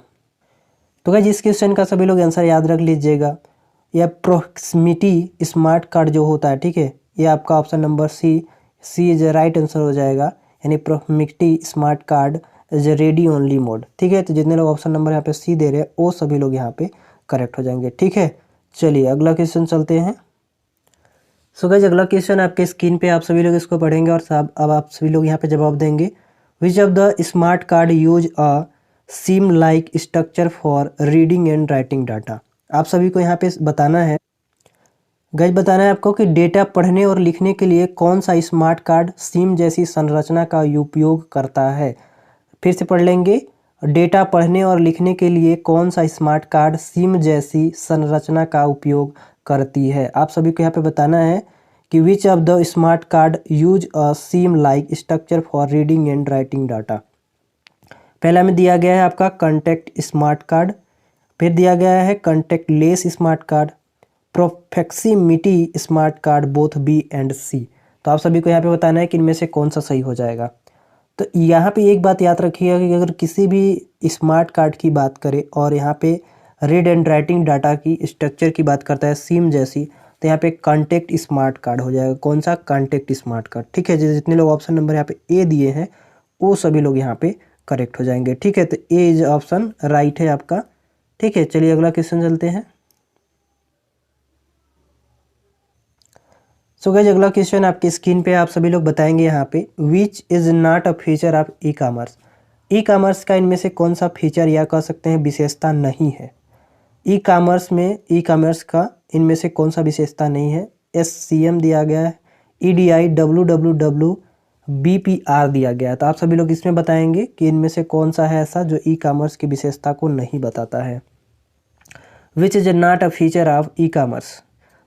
तो गाइस इस क्वेश्चन का सभी लोग आंसर याद रख लीजिएगा। यह प्रोक्सिमिटी स्मार्ट कार्ड जो होता है, ठीक है, ये आपका option number C is right answer हो जाएगा, यानी proximity smart card is ready only mode, ठीक है। तो जितने लोग ऑप्शन नंबर यहाँ पे सी दे रहे हैं वो सभी लोग यहाँ पे करेक्ट हो जाएंगे, ठीक है। चलिए अगला क्वेश्चन चलते हैं। सो गाइस अगला क्वेश्चन आपके स्क्रीन पे, आप सभी लोग इसको पढ़ेंगे और अब आप सभी लोग यहाँ पे जवाब देंगे। Which of the smart card use a SIM like structure for reading and writing data. आप सभी को यहाँ पे बताना है, गाइस बताना है आपको कि डेटा पढ़ने और लिखने के लिए कौन सा स्मार्ट कार्ड सिम जैसी संरचना का उपयोग करता है। फिर से पढ़ लेंगे, डेटा पढ़ने और लिखने के लिए कौन सा स्मार्ट कार्ड सिम जैसी संरचना का उपयोग करती है। आप सभी को यहाँ पे बताना है कि which of the smart card use a SIM like structure for reading and writing data. पहला में दिया गया है आपका कॉन्टेक्ट स्मार्ट कार्ड, फिर दिया गया है contactless smart card, proximity smart card, both B and C. तो आप सभी को यहाँ पे बताना है कि इनमें से कौन सा सही हो जाएगा। तो यहाँ पे एक बात याद रखिएगा कि अगर किसी भी स्मार्ट कार्ड की बात करें और यहाँ पे रीड एंड राइटिंग डाटा की स्ट्रक्चर की बात करता है सिम जैसी, तो यहाँ पे कॉन्टेक्ट स्मार्ट कार्ड हो जाएगा। कौन सा? कॉन्टेक्ट स्मार्ट कार्ड, ठीक है। जितने लोग ऑप्शन नंबर यहाँ पे ए दिए हैं वो सभी लोग यहाँ पे करेक्ट हो जाएंगे, ठीक है। तो ए इज ऑप्शन राइट है आपका, ठीक है। चलिए अगला क्वेश्चन चलते हैं। सो गाइस अगला क्वेश्चन आपके स्क्रीन पे, आप सभी लोग बताएंगे यहाँ पे which is not a feature of e commerce. E commerce का इनमें से कौन सा फीचर या कह सकते हैं विशेषता नहीं है। ई कामर्स में, ई कामर्स का इनमें से कौन सा विशेषता नहीं है। SCM दिया गया है, EDI, WWW, BPR दिया गया है। तो आप सभी लोग इसमें बताएंगे कि इनमें से कौन सा है ऐसा जो ई कामर्स की विशेषता को नहीं बताता है। Which is not a feature of e commerce.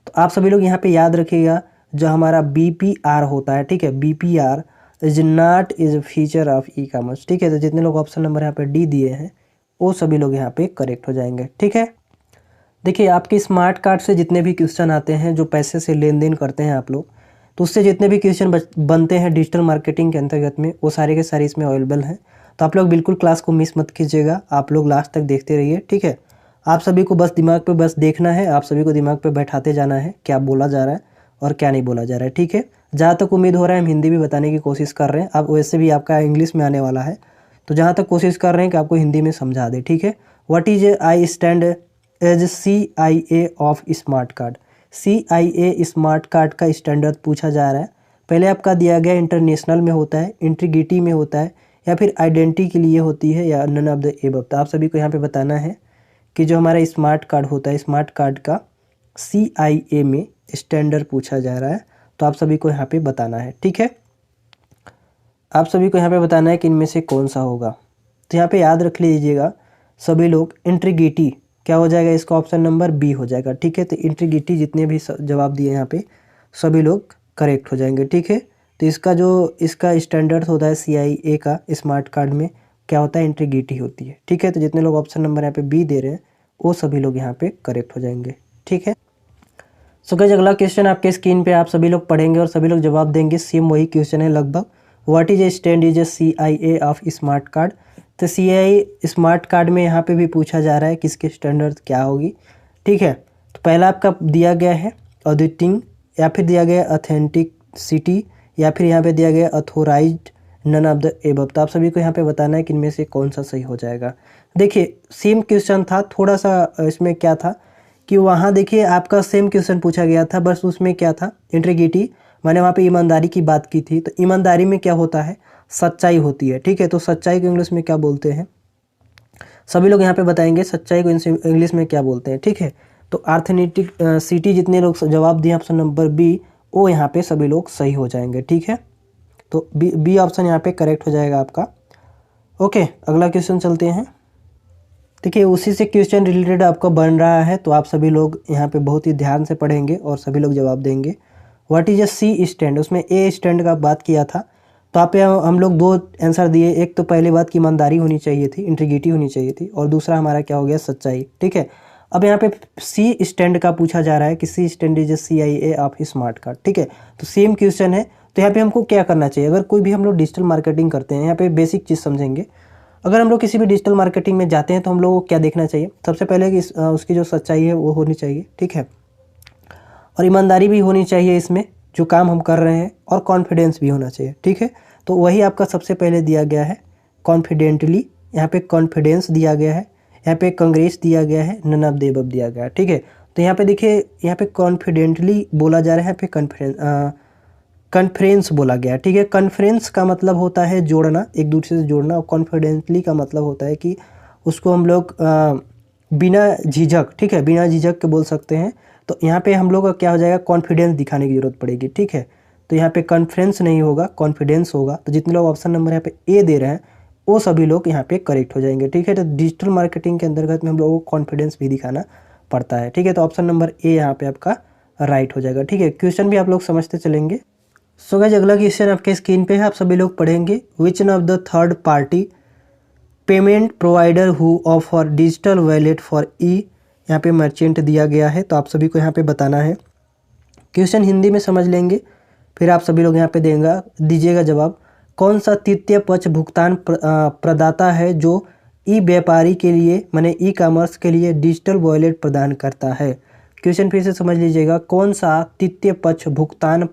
तो आप सभी लोग यहाँ पे याद रखिएगा जो हमारा BPR होता है, ठीक है, BPR is not is feature of e commerce, ठीक है। तो जितने लोग ऑप्शन नंबर यहाँ पे डी दिए हैं वो सभी लोग यहाँ पे करेक्ट हो जाएंगे, ठीक है। देखिए आपके स्मार्ट कार्ड से जितने भी क्वेश्चन आते हैं जो पैसे से लेन देन करते हैं आप लोग, तो उससे जितने भी क्वेश्चन बनते हैं डिजिटल मार्केटिंग के अंतर्गत में, वो सारे के सारे इसमें अवेलेबल हैं। तो आप लोग बिल्कुल क्लास को मिस मत कीजिएगा, आप लोग लास्ट तक देखते रहिए, ठीक है। आप सभी को बस दिमाग पे बस देखना है, आप सभी को दिमाग पे बैठाते जाना है क्या बोला जा रहा है और क्या नहीं बोला जा रहा है, ठीक है। जहाँ तक उम्मीद हो रहा है हम हिंदी भी बताने की कोशिश कर रहे हैं, अब वैसे भी आपका इंग्लिश में आने वाला है, तो जहाँ तक कोशिश कर रहे हैं कि आपको हिंदी में समझा दे, ठीक है। What is I stand as CIA of smart card. CIA smart card का स्टैंडर्ड पूछा जा रहा है। पहले आपका दिया गया इंटरनेशनल में होता है, इंटीग्रिटी में होता है, या फिर आइडेंटिटी के लिए होती है, या नन ऑफ द एबव। तो आप सभी को यहाँ पे बताना है कि जो हमारा स्मार्ट कार्ड होता है, स्मार्ट कार्ड का CIA में स्टैंडर्ड पूछा जा रहा है, तो आप सभी को यहाँ पे बताना है, ठीक है। आप सभी को यहाँ पे बताना है कि इनमें से कौन सा होगा। तो यहाँ पे याद रख लीजिएगा सभी लोग, इंटीग्रिटी क्या हो जाएगा, इसका ऑप्शन नंबर बी हो जाएगा, ठीक है। तो इंटीग्रिटी जितने भी जवाब दिए यहाँ पे सभी लोग करेक्ट हो जाएंगे, ठीक है। तो इसका स्टैंडर्ड होता है CIA का स्मार्ट कार्ड में क्या होता है, इंटीग्रिटी होती है, ठीक है। तो जितने लोग ऑप्शन नंबर यहाँ पे बी दे रहे हैं वो सभी लोग यहाँ पे करेक्ट हो जाएंगे, ठीक है। सो गाइस अगला क्वेश्चन आपके स्क्रीन पे आप सभी लोग पढ़ेंगे और सभी लोग जवाब देंगे, सेम वही क्वेश्चन है लगभग। What is a stand is a CIA of smart card. तो CIA स्मार्ट कार्ड में यहाँ पे भी पूछा जा रहा है किसके स्टैंडर्ड क्या होगी, ठीक है। तो पहला आपका दिया गया है ऑडिटिंग, या फिर दिया गया ऑथेंटिसिटी, या फिर यहाँ पे दिया गया authorized, none of the above. तो आप सभी को यहाँ पे बताना है कि इनमें से कौन सा सही हो जाएगा। देखिए सेम क्वेश्चन था, थोड़ा सा इसमें क्या था कि वहाँ देखिए आपका सेम क्वेश्चन पूछा गया था, बस उसमें क्या था, इंटीग्रिटी, मैंने वहाँ पे ईमानदारी की बात की थी। तो ईमानदारी में क्या होता है, सच्चाई होती है, ठीक है। तो सच्चाई को इंग्लिश में क्या बोलते हैं, सभी लोग यहाँ पे बताएंगे सच्चाई को इंग्लिश में क्या बोलते हैं, ठीक है। तो ऑथेंटिसिटी जितने लोग जवाब दिए ऑप्शन नंबर बी वो यहाँ पे सभी लोग सही हो जाएंगे। ठीक है, तो बी ऑप्शन यहाँ पे करेक्ट हो जाएगा आपका। ओके, अगला क्वेश्चन चलते हैं। देखिए उसी से क्वेश्चन रिलेटेड आपका बन रहा है, तो आप सभी लोग यहाँ पे बहुत ही ध्यान से पढ़ेंगे और सभी लोग जवाब देंगे। What is a C stand, उसमें ए स्टैंड का बात किया था, तो आप पे हम लोग दो आंसर दिए। एक तो पहली बात की ईमानदारी होनी चाहिए थी, इंटीग्रिटी होनी चाहिए थी, और दूसरा हमारा क्या हो गया, सच्चाई। ठीक है, अब यहाँ पे सी स्टैंड का पूछा जा रहा है कि C stand is CIA of smart card. ठीक है, तो सेम क्वेश्चन है, तो यहाँ पे हमको क्या करना चाहिए। अगर कोई भी हम लोग डिजिटल मार्केटिंग करते हैं, यहाँ पे बेसिक चीज़ समझेंगे। अगर हम लोग किसी भी डिजिटल मार्केटिंग में जाते हैं तो हम लोगों को क्या देखना चाहिए, सबसे पहले कि उसकी जो सच्चाई है वो होनी चाहिए। ठीक है, और ईमानदारी भी होनी चाहिए इसमें जो काम हम कर रहे हैं, और कॉन्फिडेंस भी होना चाहिए। ठीक है, तो वही आपका सबसे पहले दिया गया है कॉन्फिडेंटली, यहाँ पे कॉन्फिडेंस दिया गया है, यहाँ पे कांग्रेस दिया गया है, नन ऑफ द अबव दिया गया है। ठीक है, तो यहाँ पे देखिए, यहाँ पे कॉन्फिडेंटली बोला जा रहा है, यहाँ पे कॉन्फ्रेंस बोला गया। ठीक है, कॉन्फ्रेंस का मतलब होता है जोड़ना, एक दूसरे से जोड़ना, और कॉन्फिडेंटली का मतलब होता है कि उसको हम लोग बिना झिझक, ठीक है, बिना झिझक के बोल सकते हैं। तो यहाँ पे हम लोग का क्या हो जाएगा, कॉन्फिडेंस दिखाने की जरूरत पड़ेगी। ठीक है, तो यहाँ पे कॉन्फ्रेंस नहीं होगा, कॉन्फिडेंस होगा। तो जितने लोग ऑप्शन नंबर यहाँ पे ए दे रहे हैं वो सभी लोग यहाँ पे करेक्ट हो जाएंगे। ठीक है, तो डिजिटल मार्केटिंग के अंतर्गत में हम लोगों को कॉन्फिडेंस भी दिखाना पड़ता है। ठीक है, तो ऑप्शन नंबर ए यहाँ पे आपका राइट हो जाएगा। ठीक है, क्वेश्चन भी आप लोग समझते चलेंगे। सो गाइस, अगला क्वेश्चन आपके स्क्रीन पे है, आप सभी लोग पढ़ेंगे। Which one of the third party payment provider who offer digital wallet for यहाँ पे मर्चेंट दिया गया है, तो आप सभी को यहाँ पे बताना है। क्वेश्चन हिंदी में समझ लेंगे, फिर आप सभी लोग यहाँ पे दीजिएगा जवाब। कौन सा तृतीय पक्ष भुगतान प्रदाता है जो ई व्यापारी के लिए, माने ई कॉमर्स के लिए डिजिटल वॉलेट प्रदान करता है। क्वेश्चन फिर से समझ लीजिएगा, कौन सा तृतीय पक्ष भुगतान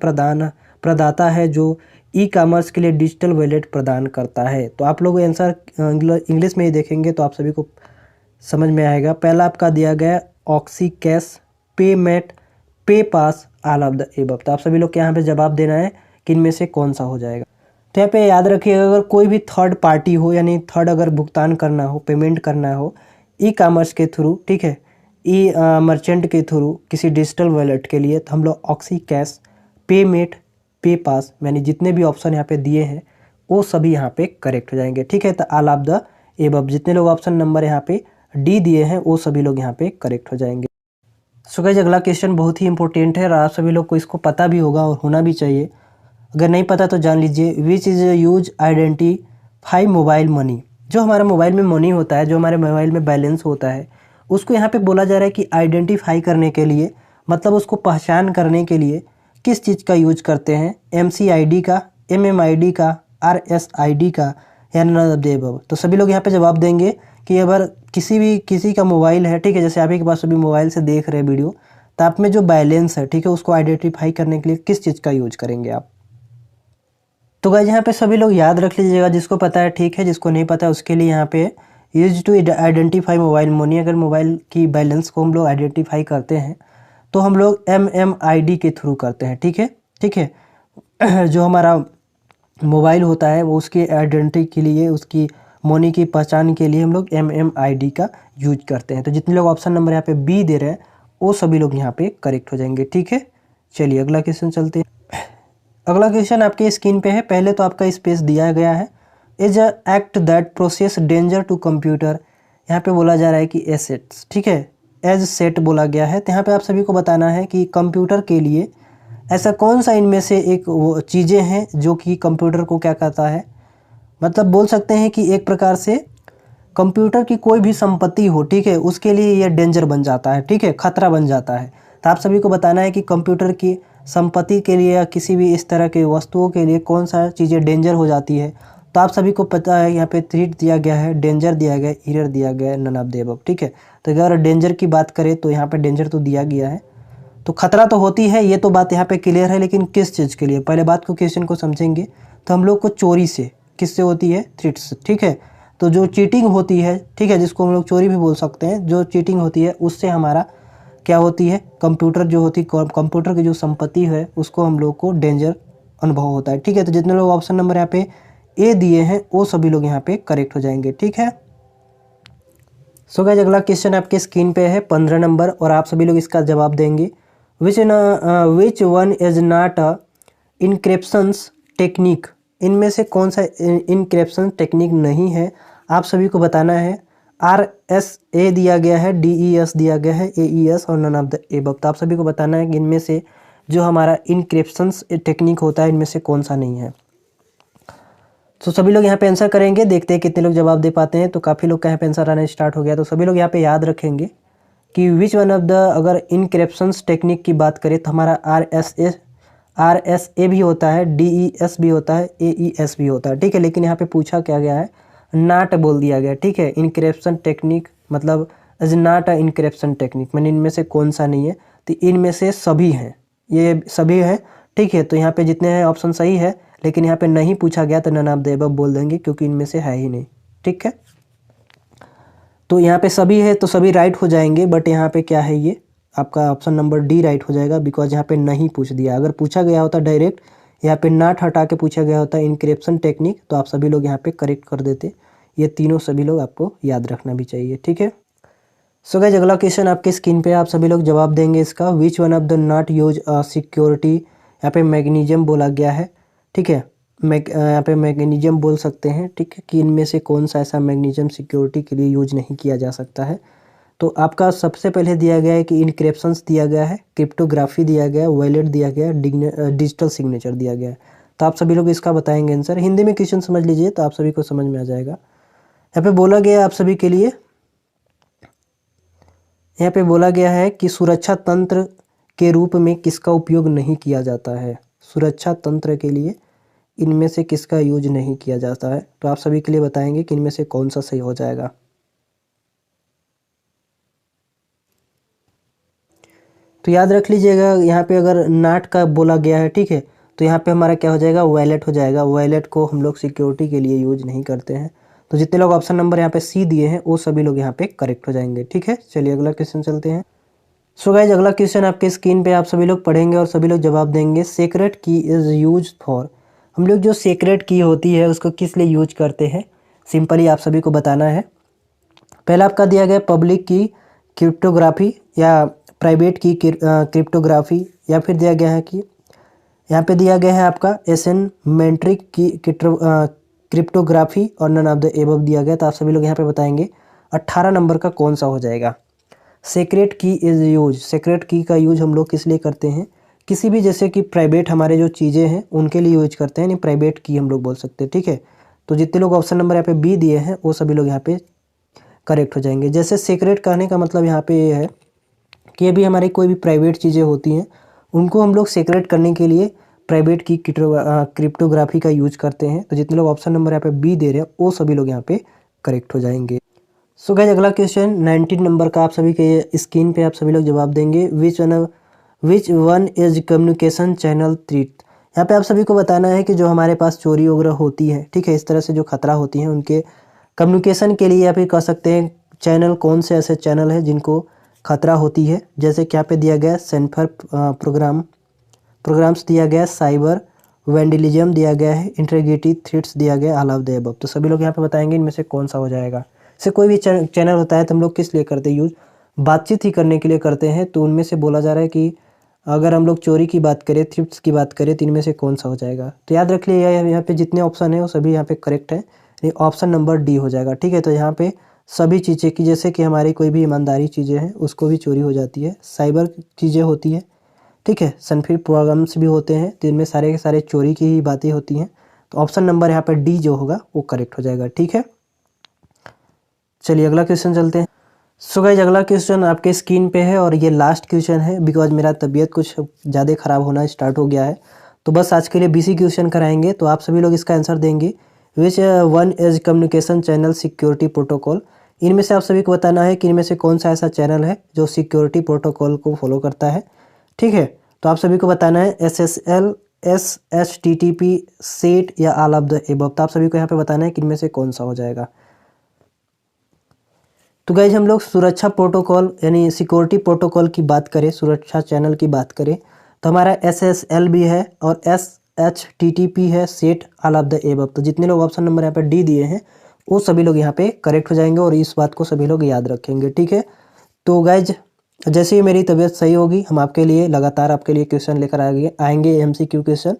प्रदाता है जो ई कॉमर्स के लिए डिजिटल वॉलेट प्रदान करता है। तो आप लोग आंसर इंग्लिश में ही देखेंगे तो आप सभी को समझ में आएगा। पहला आपका दिया गया ऑक्सी कैश, पेमेट, पे पास, ऑल ऑफ द एबव। तो आप सभी लोग के यहाँ पे जवाब देना है कि इनमें से कौन सा हो जाएगा। तो यहाँ पे याद रखिएगा, अगर कोई भी थर्ड पार्टी हो, यानी थर्ड अगर भुगतान करना हो, पेमेंट करना हो ई कॉमर्स के थ्रू, ठीक है, ई मर्चेंट के थ्रू किसी डिजिटल वॉलेट के लिए, तो हम लोग ऑक्सी कैश, पेमेट, पे पास, यानी जितने भी ऑप्शन यहाँ पे दिए हैं वो सभी यहाँ पे करेक्ट हो जाएंगे। ठीक है, तो ऑल ऑफ द एबव, जितने लोग ऑप्शन नंबर यहाँ पे डी दिए हैं वो सभी लोग यहाँ पे करेक्ट हो जाएंगे। सो गाइस, अगला क्वेश्चन बहुत ही इंपॉर्टेंट है और आप सभी लोग को इसको पता भी होगा और होना भी चाहिए। अगर नहीं पता तो जान लीजिए। Which is use identify mobile money, जो हमारा मोबाइल में मनी होता है, जो हमारे मोबाइल में बैलेंस होता है, उसको यहाँ पे बोला जा रहा है कि आइडेंटिफाई करने के लिए, मतलब उसको पहचान करने के लिए किस चीज़ का यूज करते हैं, MCID का, MMID का, RSID का, या नन ऑफ द अबव। तो सभी लोग यहाँ पे जवाब देंगे कि अगर किसी का मोबाइल है, ठीक है, जैसे आप ही के पास अभी मोबाइल से देख रहे हैं वीडियो, तो आप में जो बैलेंस है, ठीक है, उसको आइडेंटिफाई करने के लिए किस चीज़ का यूज करेंगे आप। तो गाइस, यहाँ पे सभी लोग याद रख लीजिएगा, जिसको पता है ठीक है, जिसको नहीं पता है उसके लिए यहाँ पे use to identify mobile money. अगर मोबाइल की बैलेंस को हम लोग आइडेंटिफाई करते हैं तो हम लोग MMID के थ्रू करते हैं। ठीक है, ठीक है, जो हमारा मोबाइल होता है वो उसकी आइडेंटिटी के लिए, उसकी मनी की पहचान के लिए हम लोग MMID का यूज करते हैं। तो जितने लोग ऑप्शन नंबर यहाँ पे बी दे रहे हैं वो सभी लोग यहाँ पे करेक्ट हो जाएंगे। ठीक है, चलिए अगला क्वेश्चन चलते हैं। अगला क्वेश्चन आपके स्क्रीन पे है, पहले तो आपका स्पेस दिया गया है। Is a act that process danger to computer, यहाँ पे बोला जा रहा है कि एसेट्स, ठीक है, एज सेट बोला गया है। तो यहाँ पे आप सभी को बताना है कि कंप्यूटर के लिए ऐसा कौन सा इनमें से एक वो चीज़ें हैं जो कि कंप्यूटर को क्या कहता है, मतलब बोल सकते हैं कि एक प्रकार से कंप्यूटर की कोई भी संपत्ति हो, ठीक है, उसके लिए यह डेंजर बन जाता है, ठीक है, खतरा बन जाता है। तो आप सभी को बताना है कि कंप्यूटर की संपत्ति के लिए या किसी भी इस तरह के वस्तुओं के लिए कौन सा चीज़ें डेंजर हो जाती है। तो आप सभी को पता है यहाँ पे थ्रेट दिया गया है, डेंजर दिया गया है, एरर दिया गया है, नन ऑफ द अबव। ठीक है, तो अगर डेंजर की बात करें तो यहाँ पे डेंजर तो दिया गया है, तो खतरा तो होती है, ये तो बात यहाँ पे क्लियर है, लेकिन किस चीज़ के लिए, पहले बात को क्वेश्चन को समझेंगे। तो हम लोग को चोरी से, किससे होती है, थ्रेट से। ठीक है, तो जो चीटिंग होती है, ठीक है, जिसको हम लोग चोरी भी बोल सकते हैं, जो चीटिंग होती है उससे हमारा क्या होती है, कंप्यूटर जो होती है, कंप्यूटर की जो संपत्ति है उसको हम लोग को डेंजर अनुभव होता है। ठीक है, तो जितने लोग ऑप्शन नंबर यहाँ पे ए दिए हैं वो सभी लोग यहाँ पे करेक्ट हो जाएंगे। ठीक है, सो गाइस, अगला क्वेश्चन आपके स्क्रीन पे है 15 नंबर, और आप सभी लोग इसका जवाब देंगे। Which one is not a encryptions technique, इनमें से कौन सा इनक्रिप्शन टेक्निक नहीं है, आप सभी को बताना है। RSA दिया गया है, DES दिया गया है, AES और नन ऑफ द एबव। तो आप सभी को बताना है कि इनमें से जो हमारा इनक्रिप्शंस टेक्निक होता है इनमें से कौन सा नहीं है। तो सभी लोग यहाँ पे आंसर करेंगे, देखते हैं कितने लोग जवाब दे पाते हैं। तो काफ़ी लोग का यहाँ पे आंसर आना स्टार्ट हो गया। तो सभी लोग यहाँ पे याद रखेंगे कि विच वन ऑफ द, अगर इनक्रिप्शंस टेक्निक की बात करें तो हमारा RSA भी होता है, DES भी होता है, AES भी होता है, ठीक है। लेकिन यहाँ पे पूछा क्या गया है, नॉट बोल दिया गया, ठीक है। इनक्रिप्शन टेक्निक मतलब is not a encryption technique, मैंने इनमें से कौन सा नहीं है, तो इनमें से सभी हैं, ये सभी है, ठीक है। तो यहाँ पे जितने हैं ऑप्शन सही है, लेकिन यहाँ पे नहीं पूछा गया तो नन ऑफ द अबव बोल देंगे क्योंकि इनमें से है ही नहीं, ठीक है। तो यहाँ पे सभी है तो सभी राइट हो जाएंगे, बट यहाँ पे क्या है, ये आपका ऑप्शन नंबर डी राइट हो जाएगा, बिकॉज यहाँ पे नहीं पूछ दिया। अगर पूछा गया होता डायरेक्ट, यहाँ पे नॉट हटा के पूछा गया होता इनक्रिप्शन टेक्निक, तो आप सभी लोग यहाँ पे करेक्ट कर देते। ये तीनों सभी लोग आपको याद रखना भी चाहिए, ठीक है। सो गाइस, अगला क्वेश्चन आपके स्क्रीन पे आप सभी लोग जवाब देंगे इसका। Which one of the not use security, यहाँ पे मैग्नीशियम बोला गया है, ठीक है। यहाँ पे मैग्नीशियम बोल सकते हैं, ठीक है, कि इनमें से कौन सा ऐसा मैग्नीशियम सिक्योरिटी के लिए यूज नहीं किया जा सकता है। तो आपका सबसे पहले दिया गया है कि इनक्रिप्शंस दिया गया है, क्रिप्टोग्राफी दिया गया है, वॉलेट दिया गया है, डिजिटल सिग्नेचर दिया गया है। तो आप सभी लोग इसका बताएंगे आंसर। हिंदी में क्वेश्चन समझ लीजिए तो आप सभी को समझ में आ जाएगा। यहाँ पे बोला गया है आप सभी के लिए, यहाँ पे बोला गया है कि सुरक्षा तंत्र के रूप में किसका उपयोग नहीं किया जाता है। सुरक्षा तंत्र के लिए इनमें से किसका यूज नहीं किया जाता है। तो आप सभी के लिए बताएंगे कि इनमें से कौन सा सही हो जाएगा। तो याद रख लीजिएगा, यहाँ पे अगर नॉट का बोला गया है, ठीक है, तो यहाँ पे हमारा क्या हो जाएगा, वॉलेट हो जाएगा। वॉलेट को हम लोग सिक्योरिटी के लिए यूज नहीं करते हैं। तो जितने लोग ऑप्शन नंबर यहाँ पे सी दिए हैं वो सभी लोग यहाँ पे करेक्ट हो जाएंगे, ठीक है। चलिए अगला क्वेश्चन चलते हैं। सो गाइज, अगला क्वेश्चन आपके स्क्रीन पे आप सभी लोग पढ़ेंगे और सभी लोग जवाब देंगे। सीक्रेट की इज़ यूज फॉर, हम लोग जो सीक्रेट की होती है उसको किस लिए यूज करते हैं, सिंपली आप सभी को बताना है। पहला आपका दिया गया पब्लिक की क्रिप्टोग्राफी या प्राइवेट की क्रिप्टोग्राफी, या फिर दिया गया है कि यहाँ पे दिया गया है आपका एसिमेट्रिक की क्रिप्टोग्राफी और नन ऑफ द एबव दिया गया। तो आप सभी लोग यहाँ पे बताएंगे 18 नंबर का कौन सा हो जाएगा। सीक्रेट की इज़ यूज, सीक्रेट की का यूज हम लोग किस लिए करते हैं, किसी भी जैसे कि प्राइवेट हमारे जो चीज़ें हैं उनके लिए यूज करते हैं, नहीं प्राइवेट की हम लोग बोल सकते हैं, ठीक है। तो जितने लोग ऑप्शन नंबर यहाँ पे बी दिए हैं वो सभी लोग यहाँ पे करेक्ट हो जाएंगे। जैसे सीक्रेट कहने का मतलब यहाँ पे ये है कि अभी हमारी कोई भी प्राइवेट चीज़ें होती हैं उनको हम लोग सीक्रेट करने के लिए प्राइवेट की क्रिप्टोग्राफी का यूज करते हैं। तो जितने लोग ऑप्शन नंबर यहाँ पे बी दे रहे हैं वो सभी लोग यहाँ पे करेक्ट हो जाएंगे। सो गाइस, अगला क्वेश्चन 19 नंबर का आप सभी के स्क्रीन पे आप सभी लोग जवाब देंगे। Which one is communication channel threat, यहाँ पे आप सभी को बताना है कि जो हमारे पास चोरी वगैरह होती है, ठीक है, इस तरह से जो खतरा होती है उनके कम्युनिकेशन के लिए, या फिर कह सकते हैं चैनल, कौन से ऐसे चैनल हैं जिनको खतरा होती है। जैसे कि यहाँ पे दिया गया सेंफर प्रोग्राम्स दिया गया, साइबर वैंडलिज्म दिया गया है, इंटीग्रिटी थ्रेट्स दिया गया, ऑल ऑफ द अबव। तो सभी लोग यहाँ पे बताएंगे इनमें से कौन सा हो जाएगा। से कोई भी चैनल होता है तो हम लोग किस लिए करते हैं यूज, बातचीत ही करने के लिए करते हैं। तो उनमें से बोला जा रहा है कि अगर हम लोग चोरी की बात करें, थ्रिफ्ट्स की बात करें, तो इनमें से कौन सा हो जाएगा। तो याद रख लिया, यहाँ पे जितने ऑप्शन है वो सभी यहाँ पे करेक्ट है, ऑप्शन नंबर डी हो जाएगा, ठीक है। तो यहाँ पे सभी चीज़ें की, जैसे कि हमारी कोई भी ईमानदारी चीज़ें हैं उसको भी चोरी हो जाती है, साइबर चीज़ें होती है, ठीक है, सनफिर प्रोग्राम्स भी होते हैं, तो इनमें सारे के सारे चोरी की ही बातें होती हैं। तो ऑप्शन नंबर यहाँ पर डी जो होगा वो करेक्ट हो जाएगा, ठीक है। चलिए अगला क्वेश्चन चलते हैं। सो गाइस, अगला क्वेश्चन आपके स्क्रीन पे है और ये लास्ट क्वेश्चन है, बिकॉज मेरा तबीयत कुछ ज़्यादा ख़राब होना स्टार्ट हो गया है। तो बस आज के लिए BC क्वेश्चन कराएंगे। तो आप सभी लोग इसका आंसर देंगे। Which one is communication channel security protocol, इनमें से आप सभी को बताना है कि इनमें से कौन सा ऐसा चैनल है जो सिक्योरिटी प्रोटोकॉल को फॉलो करता है, ठीक है। तो आप सभी को बताना है SSL, SHTTP, सेट या ऑल ऑफ द एबव। तो आप सभी को यहाँ पे बताना है कि इनमें से कौन सा हो जाएगा। तो गाइज, हम लोग सुरक्षा प्रोटोकॉल यानी सिक्योरिटी प्रोटोकॉल की बात करें, सुरक्षा चैनल की बात करें, तो हमारा SSL भी है और SHTTP है, set, all of the above. तो जितने लोग ऑप्शन नंबर यहाँ पे डी दिए हैं वो सभी लोग यहाँ पे करेक्ट हो जाएंगे और इस बात को सभी लोग याद रखेंगे, ठीक है। तो गाइज, जैसे ही मेरी तबीयत सही होगी हम आपके लिए लगातार आपके लिए क्वेश्चन लेकर आएंगे MCQ क्वेश्चन।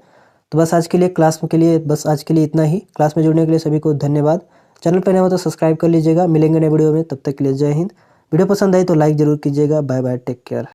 तो बस आज के लिए क्लास के लिए बस आज के लिए इतना ही। क्लास में जुड़ने के लिए सभी को धन्यवाद। चैनल पर नए हो तो सब्सक्राइब कर लीजिएगा। मिलेंगे नए वीडियो में, तब तक के लिए जय हिंद। वीडियो पसंद आई तो लाइक ज़रूर कीजिएगा। Bye bye, take care.